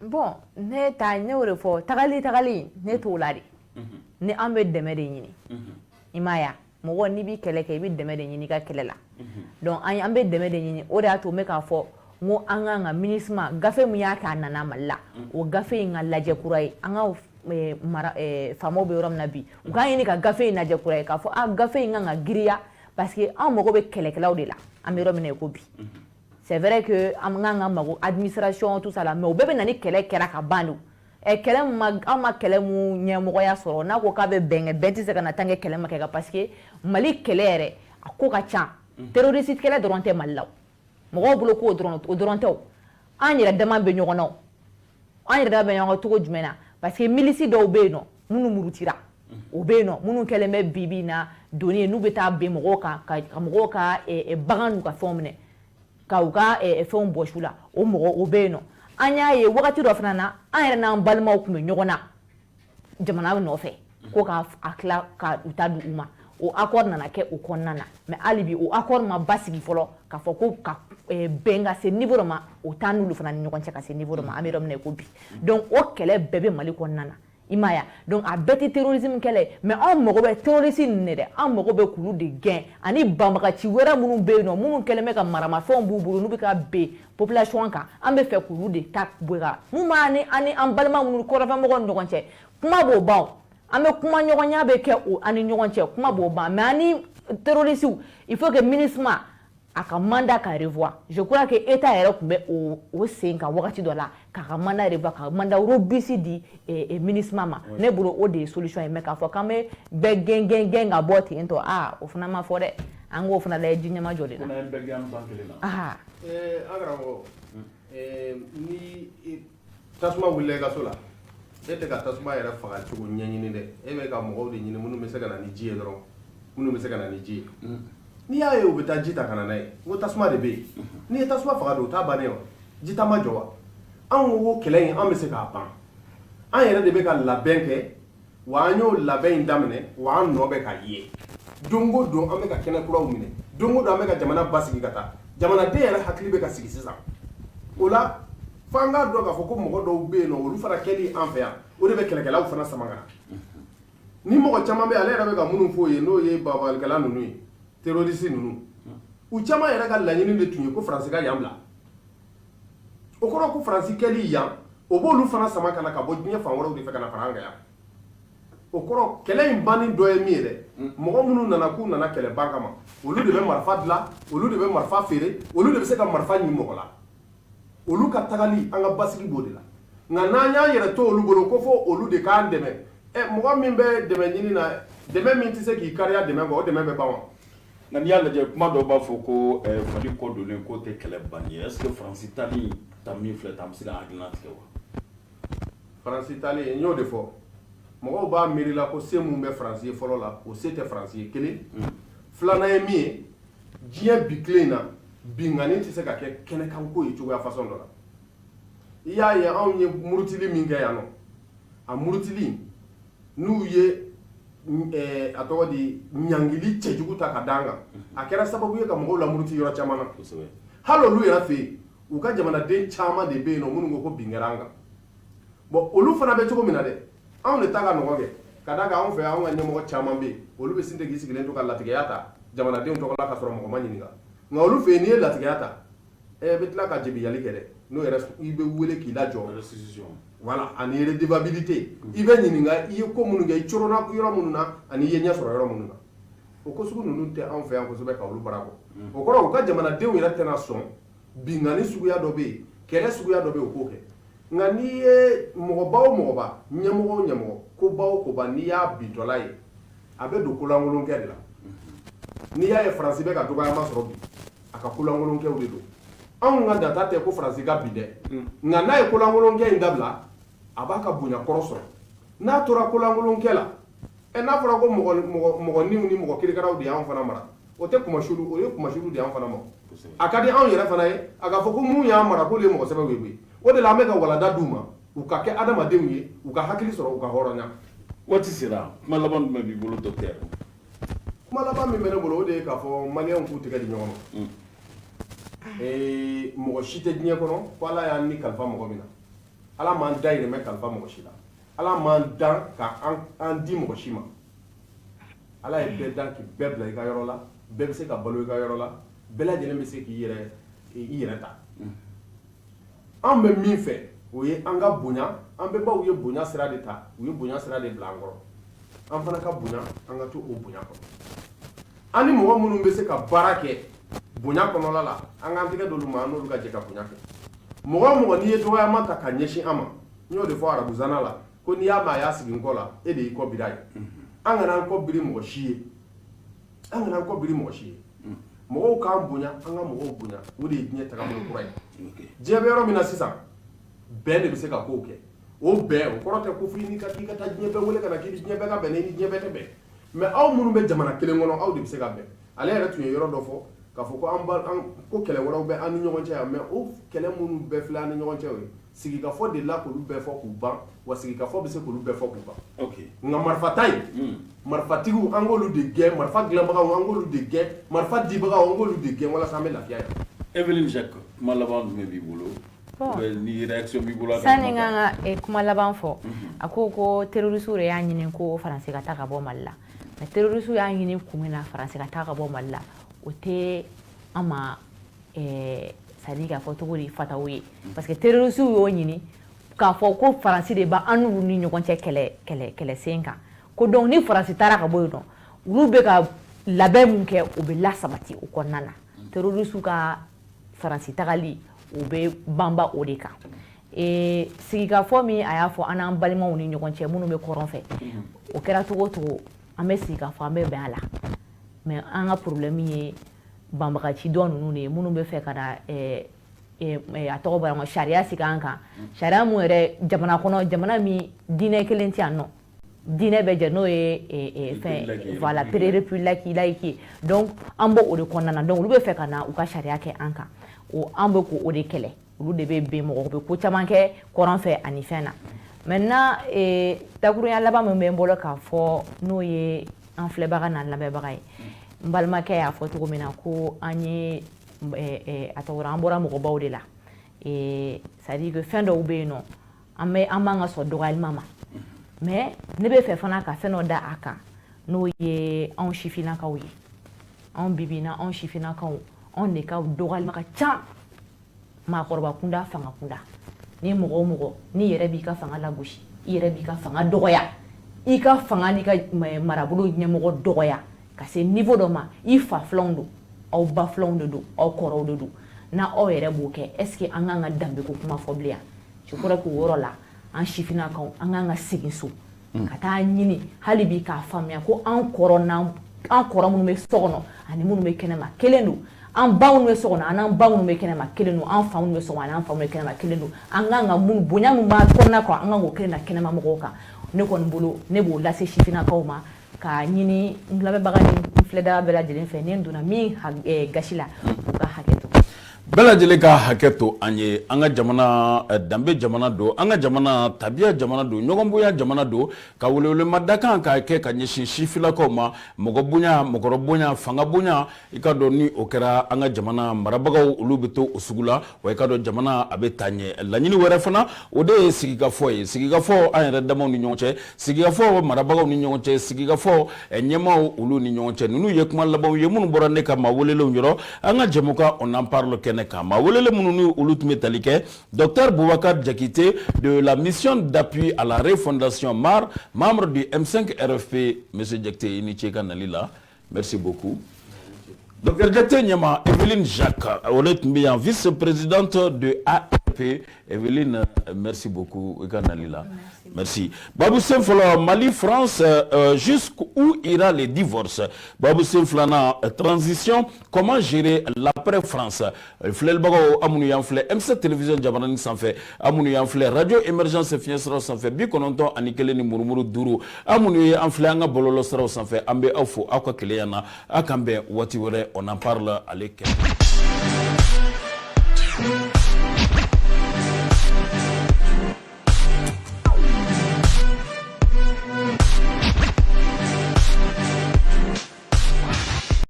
bon ne y'o de fɔ tagali ne t'o la de ni an bɛ dɛmɛ de ɲini i m'a ye mɔgɔ n'i bɛ kɛlɛ kɛ i bɛ dɛmɛ de ɲini i ka kɛlɛ la donc an bɛ dɛmɛ de ɲini o de y'a to n bɛ k'a fɔ n ko an kan ka MINUSMA gafe min y'a kɛ a nana Mali la o gafe in ka lajɛ kura ye an ka faamaw bɛ yɔrɔ min na bi u k'a ɲini ka gafe in lajɛ kura ye k'a fɔ gafe in kan ka giriya parce que an mago bɛ kɛlɛkɛlaw de la an bɛ yɔrɔ min na i ko bi c'est vrai que an kan ka mago administration tout ça la mais o bɛɛ bɛ na ni kɛlɛ kɛra ka ban de kɛlɛ an ma kɛlɛ mun ɲɛmɔgɔya sɔrɔ n'a ko k'a bɛ bɛn kɛ bɛn tɛ se ka na tant que kɛlɛ ma kɛ parce que Mali kɛlɛ yɛrɛ a ko ka ca terroriste kɛlɛ dɔrɔn tɛ Mali la mɔgɔw bolo ko o dɔrɔn tɛ an yɛrɛ dama bɛ ɲɔgɔn na an yɛrɛ dama bɛ ɲɔgɔn cogo jumɛn na parce que milisi dɔw bɛ yen nɔ minnu murutira o bɛ yen nɔ minnu kɛlen bɛ bi na doni ye n'u bɛ taa bin mɔgɔw kan ka mɔgɔw ka bagan n'u ka fɛnw minɛ ka u ka fɛnw bɔ su la o bɛ yen nɔ an y'a ye wagati dɔ fana na an yɛrɛ n'an balimaw tun bɛ ɲɔgɔn na jamana nɔfɛ ko k'a tila ka u ta di u ma o accord nana kɛ o kɔnɔna na mais hali bi o accord ma basigi fɔlɔ k'a fɔ ko ka bɛn ka se niveau dɔ ma o t'an n'olu fana ni ɲɔgɔn cɛ ka se niveau dɔ ma an bɛ yɔrɔ min na i ko bi donc o kɛlɛ bɛɛ bɛ Mali kɔnɔna na i m'a ye donc a bɛɛ tɛ terrorisme kɛlɛ mais anw mago bɛ terroriste ninnu de dɛ anw mago bɛ k'olu de gɛn ani banbagaci wɛrɛ minnu bɛ yen nɔ minnu kɛlen bɛ ka maramafɛnw b'u bolo n'u bɛ ka ben population kan an bɛ fɛ k'olu de ta bɔ ka mun b'a ni an balima minnu kɔrɔfɛmɔgɔw ni ɲɔgɔn cɛ kuma b'o ban an bɛ kuma ɲɔgɔnya bɛ kɛ o ani ɲɔgɔn cɛ kuma b'o ban mais ani terroristes il faut que MINUSMA a ka mandat ka revoir je crois que état yɛrɛ tun bɛ o sen kan wagati dɔ la k'a ka mandat revoir ka mandat robuste di MINUSMA ma ne bolo o de ye solution ye mais k'a fɔ k'an bɛ bɛɛ gɛn ka bɔ ten tɔ o fana ma fɔ dɛ an k'o fana lajɛ ji ɲɛma jɔ de la. an karamɔgɔ ni tasuma wulila i ka so la e tɛ ka tasuma yɛrɛ faga cogo ɲɛɲini dɛ e bɛ ka mɔgɔw de ɲini minnu bɛ se ka na ni ji ye dɔrɔn minnu bɛ se ka na ni ji ye n'i y'a ye u bɛ taa ji ta ka na n'a ye n ko tasuma de bɛ yen n'i ye tasuma faga don o t'a bannen wa ji ta ma jɔ wa anw ko kɛlɛ in an bɛ se k'a ban an yɛrɛ de bɛ ka labɛn kɛ wa an y'o labɛn in daminɛ wa an nɔ bɛ ka ye don o don an bɛ ka kɛnɛ kuraw minɛ don o don an bɛ ka jamana basigi ka taa jamanaden yɛrɛ hakili bɛ ka sigi sisan o la f'an k'a dɔn k'a fɔ ko mɔgɔ dɔw bɛ yen nɔ olu fana kɛli an fɛ yan o de bɛ kɛlɛkɛlaw fana sama ka na ni mɔgɔ caman bɛ ale yɛrɛ bɛ ka minnu fɔ ye n'o ye babalikɛla ninnu ye terroriste ninnu u caman yɛrɛ ka laɲini de tun ye ko faransi ka yan bila o kɔrɔ ko faransi kɛli yan o b'olu fana sama ka na ka bɔ diɲɛ fan wɛrɛw de fɛ ka na fara an kan yan o kɔrɔ kɛlɛ in banni dɔ ye min ye dɛ mɔgɔ minnu nana k'u nana kɛlɛ ban kama olu de bɛ marifa dilan olu de bɛ marifa feere olu de bɛ se ka marifa ɲini mɔgɔ la olu ka tagali an ka basigi b'o de la nka n'an y'an yɛrɛ to olu bolo ko fɔ olu de k'an dɛmɛ mɔgɔ min bɛ dɛmɛ ɲini na dɛmɛ min tɛ se k'i kariya dɛmɛ kɔ o dɛmɛ bɛ ban wa nka n'i y'a lajɛ kuma dɔw b'a fɔ ko Mali kɔ donnen k'o tɛ kɛlɛ banni ye est-ce que Faransi tali ta min filɛ tan an bɛ se ka hakilina tigɛ wa Faransi tali n y'o de fɔ mɔgɔw b'a miiri la ko se mun bɛ Faransi ye fɔlɔ la o se tɛ Faransi ye kelen filanan ye min ye diɲɛ bi tile in na bingani tɛ se ka kɛ kɛnɛkanko ye cogoya façon dɔ la i y'a ye anw ye murutili min kɛ yan nɔ a murutili n'u ye a tɔgɔ di ɲangili cɛjugu ta ka d'an kan a kɛra sababu ye ka mɔgɔw lamuruti yɔrɔ caman na hali olu yɛrɛ fɛ yen u ka jamanaden caman de bɛ yen nɔ minnu ko bin kɛra an kan bon olu fana bɛ cogo min na dɛ anw de ta ka nɔgɔ kɛ ka d'a kan anw fɛ anw ka ɲɛmɔgɔ caman bɛ yen olu bɛ sin tɛ k'i sigilen to ka latigɛya ta jamanadenw tɔgɔ la ka sɔrɔ mɔgɔ ma ɲininka nka olu fɛ yen n'i ye latigɛya ta bɛ tila ka jebiyali kɛ dɛ n'o yɛrɛ i bɛ wele k'i lajɔ voilà ani redevabilité i bɛ ɲininka i ye ko minnu kɛ i coronna yɔrɔ minnu na ani i ye ɲɛ sɔrɔ yɔrɔ minnu na o ko sugu ninnu tɛ anw fɛ yan kosɛbɛ ka olu bara bɔ o kɔrɔ u ka jamanadenw yɛrɛ tɛna sɔn bingani suguya dɔ bɛ yen kɛlɛ suguya dɔ bɛ yen o k'o kɛ nka n'i ye mɔgɔba o mɔgɔba ɲɛmɔgɔ o ɲɛmɔgɔ koba o koba n'i y'a bintɔla ye a bɛ don kolangolonkɛ de la n'i y'a ye Faransi bɛ ka dɔgɔyama sɔrɔ bi a ka kolangolonkɛw de don anw ka data tɛ ko Faransi ka bi dɛ nka n'a ye kolangolonkɛ in dabila a b'a ka bonya kɔrɔ sɔrɔ n'a tora kolangolonkɛ la n'a fɔra ko mɔgɔninw ni mɔgɔ kirikaraw de y'anw fana mara o tɛ kumasulu o ye kumasulu de y'anw fana ma a ka di anw yɛrɛ fana ye a ka fɔ ko mun y'an mara k'olu ye mɔgɔ sɛbɛw ye koyi o de la an bɛ ka walanda d'u ma u ka kɛ adamadenw ye u ka hakili sɔrɔ u ka hɔrɔnya waati sera kuma laban jumɛn b'i bolo docteur kuma laban min bɛ ne bolo o de ye k'a fɔ maliyɛnw k'u tɛgɛ di ɲɔgɔn ma mɔgɔ si tɛ diɲɛ kɔnɔ ko ala y'an ni kalifa mɔgɔ min na ala m'an dayirimɛ kalifa mɔgɔ si la ala m'an dan ka an di mɔgɔ si ma ala ye bɛɛ dan k'i bɛɛ bila i ka yɔrɔ la bɛɛ bɛ se ka balo i ka yɔrɔ la bɛɛ lajɛlen bɛ se k'i yɛrɛ ta an bɛ min fɛ o ye an ka bonya an bɛɛ baw ye bonya sira de ta u ye bonya sira de bila an kɔrɔ an fana ka bonya an ka to o bonya kɔnɔ an ni mɔgɔ minnu bɛ se ka baara kɛ bonya kɔnɔla la an k'an tɛgɛ d'olu ma an n'olu ka jɛ ka bonya kɛ mɔgɔ o mɔgɔ n'i ye dɔgɔyama ta ka ɲɛsin an ma n y'o de fɔ arabuzana la ko n'i y'a mɛn a y'a sigi n kɔ la e de y'i kɔ biri a ye an kana an kɔ biri mɔgɔ si ye an kana an kɔ biri mɔgɔ si ye mɔgɔw k'an bonya an ka mɔgɔw bonya o de ye diɲɛ taabolo kura ye diɲɛ bɛ yɔrɔ min na sisan bɛn de bɛ se ka kow kɛ o bɛn o kɔrɔ tɛ ko f'i k'i ka taa diɲɛ bɛɛ wele ka na k'i ni diɲɛ bɛɛ ka bɛn ni diɲɛ bɛɛ tɛ bɛn mais aw minnu bɛ jamana kelen kɔnɔ aw de bɛ se ka bɛn ale yɛrɛ tun ye yɔrɔ dɔ fɔ k'a fɔ ko kɛlɛ wɛrɛw bɛ an ni ɲɔgɔn cɛ yan mais o kɛlɛ minnu bɛɛ filɛ an ni ɲɔgɔn cɛ o ye sigikafɔ de la k'olu bɛɛ fɔ k'u ban wa sigikafɔ bɛ se k'olu bɛɛ fɔ k'u ban nka marifata in marifatigiw an k'olu de gɛn marifa dilanbagaw an k'olu de gɛn marifa dibagaw an k'olu de gɛn walasa an bɛ lafiya yan. Evelyn Jacques kuma laban jumɛn b'i bolo ni réaction b'i bolo sani n ka kuma laban fɔ a ko terroriste de y'a ɲini ko Faransi ka taa ka bɔ Mali la mais terroriste y'a ɲini kun min na Faransi ka taa ka bɔ Mali la o tɛ an ma sadi k'a fɔ cogo di fataw ye parce que terroriste y'o ɲini k'a fɔ ko Faransi de b'an n'olu ni ɲɔgɔn cɛ kɛlɛ sen kan ko donc ni Faransi taara ka bɔ yen nɔ olu bɛ ka labɛn mun kɛ o bɛ lasabati o kɔnɔna na terroriste ka Faransi tagali o bɛ banba o de kan sigikafɔ min a y'a fɔ an n'an balimaw ni ɲɔgɔn cɛ minnu bɛ kɔrɔn fɛ o kɛra cogo o cogo an bɛ sigikafɔ an bɛ bɛn a la mais an ka problème ye banbagaci dɔ ninnu de ye minnu bɛ fɛ ka na a tɔgɔ bɔra n sariya sigi an kan sariya mun yɛrɛ jamana kɔnɔ jamana min diinɛ kelen tɛ yan nɔ diinɛ bɛ jɛ n'o ye fɛn voilà république laïque donc an b'o o de kɔnɔna na donc olu bɛ fɛ ka na u ka sariya kɛ an kan an bɛ k'o de kɛlɛ olu de bɛ ben mɔgɔ bɛ ko caman kɛ kɔrɔn fɛ ani fɛn na maintenant dakurunya laban min bɛ n bolo k'a fɔ n'o ye an filɛbaga n'an lamɛnbaga ye n balimakɛ y'a fɔ cogo min na ko an ye a tɔgɔ an bɔra mɔgɔbaw de la c'est à dire que fɛn dɔw bɛ yen nɔ an b'an ka sɔn dɔgɔyalima ma mais ne bɛ fɛ fana ka fɛn dɔ da a kan n'o ye anw sifinnakaw ye anw bibina anw sifinnakaw anw de ka dɔgɔyalima ka ca maakɔrɔba kunda fanga kunda ni mɔgɔ o mɔgɔ n'i yɛrɛ b'i ka fanga lagosi i yɛrɛ b'i ka fanga dɔgɔya i ka fanga n'i ka marabolo ɲɛmɔgɔ dɔgɔya ka se niveau dɔ ma i fa filanw don aw ba filanw de don aw kɔrɔw de don n'a aw yɛrɛ b'o kɛ est ce que an k'an ka danbe ko kuma fɔ bilen je crois que o yɔrɔ la an sifinnakaw an k'an ka segin so ka taa ɲini hali bi k'a faamuya ko an kɔrɔ minnu bɛ so kɔnɔ ani minnu bɛ kɛnɛma kelen don an ba minnu bɛ so kɔnɔ an'an ba minnu bɛ kɛnɛma kelen don an fa minnu bɛ so kɔnɔ an'an fa minnu bɛ kɛnɛma kelen don an k'an ka mun bonya min b'a kɔnɔna kan an k'an k'o kelen na kɛnɛma mɔgɔw kan ne kɔni bolo ne b'o lase sifinnakaw ma k'a ɲini n lamɛnbaga ni n filɛdaga bɛɛ lajɛlen fɛ ni n donna min gasi la u ka hakɛ to bɛɛ lajɛlen ka hakɛ to an ye an ka jamana danbe jamana don an ka jamana tabiya jamana don ɲɔgɔnbonya jamana don ka welewelema dakan k'a kɛ ka ɲɛsin sifinnakaw ma mɔgɔ bonya mɔgɔkɔrɔ bonya fanga bonya i ka dɔn ni o kɛra an ka jamana marabagaw olu bɛ to o sugu la wa i ka dɔn jamana a bɛ taa ɲɛ laɲini wɛrɛ fana o de ye sigikafɔ ye sigikafɔ an yɛrɛ damaw ni ɲɔgɔn cɛ sigikafɔ marabagaw ni ɲɔgɔn cɛ sigikafɔ ɲɛmaaw olu ni ɲɔgɔn cɛ ninnu ye kuma labanw ye minnu bɔra ne ka maa welelenw yɔrɔ an ka jɛmukan on en parle kɛnɛ kan maa welele minnu ni olu tun bɛ tali kɛ docteur Boubacar Diakité de la mission d'appui à la refondation MAR membre du M5 RFP monsieur Diakité i ni ce ka nali la merci beaucoup. Docteur Diakité ɲɛma Evelyne Jacques o de tun bɛ yan vice-présidente de AFP Evelyne merci beaucoup i ka nali la merci. Babou Sen fɔlɔ Mali France jusqu'où ira le divorce Babou Sen filanan transition comment gérer l'après France filɛlibagaw an minnu y'an filɛ M7 télévision jabaranin sanfɛ an minnu y'an filɛ radio émergence fiɲɛ siraw sanfɛ 91 ni murumuru 5 an minnu ye an filɛ an ka bɔlɔlɔ siraw sanfɛ an bɛ aw fo aw ka kelenya na aw kan bɛn waati wɛrɛ on en parle ale kɛ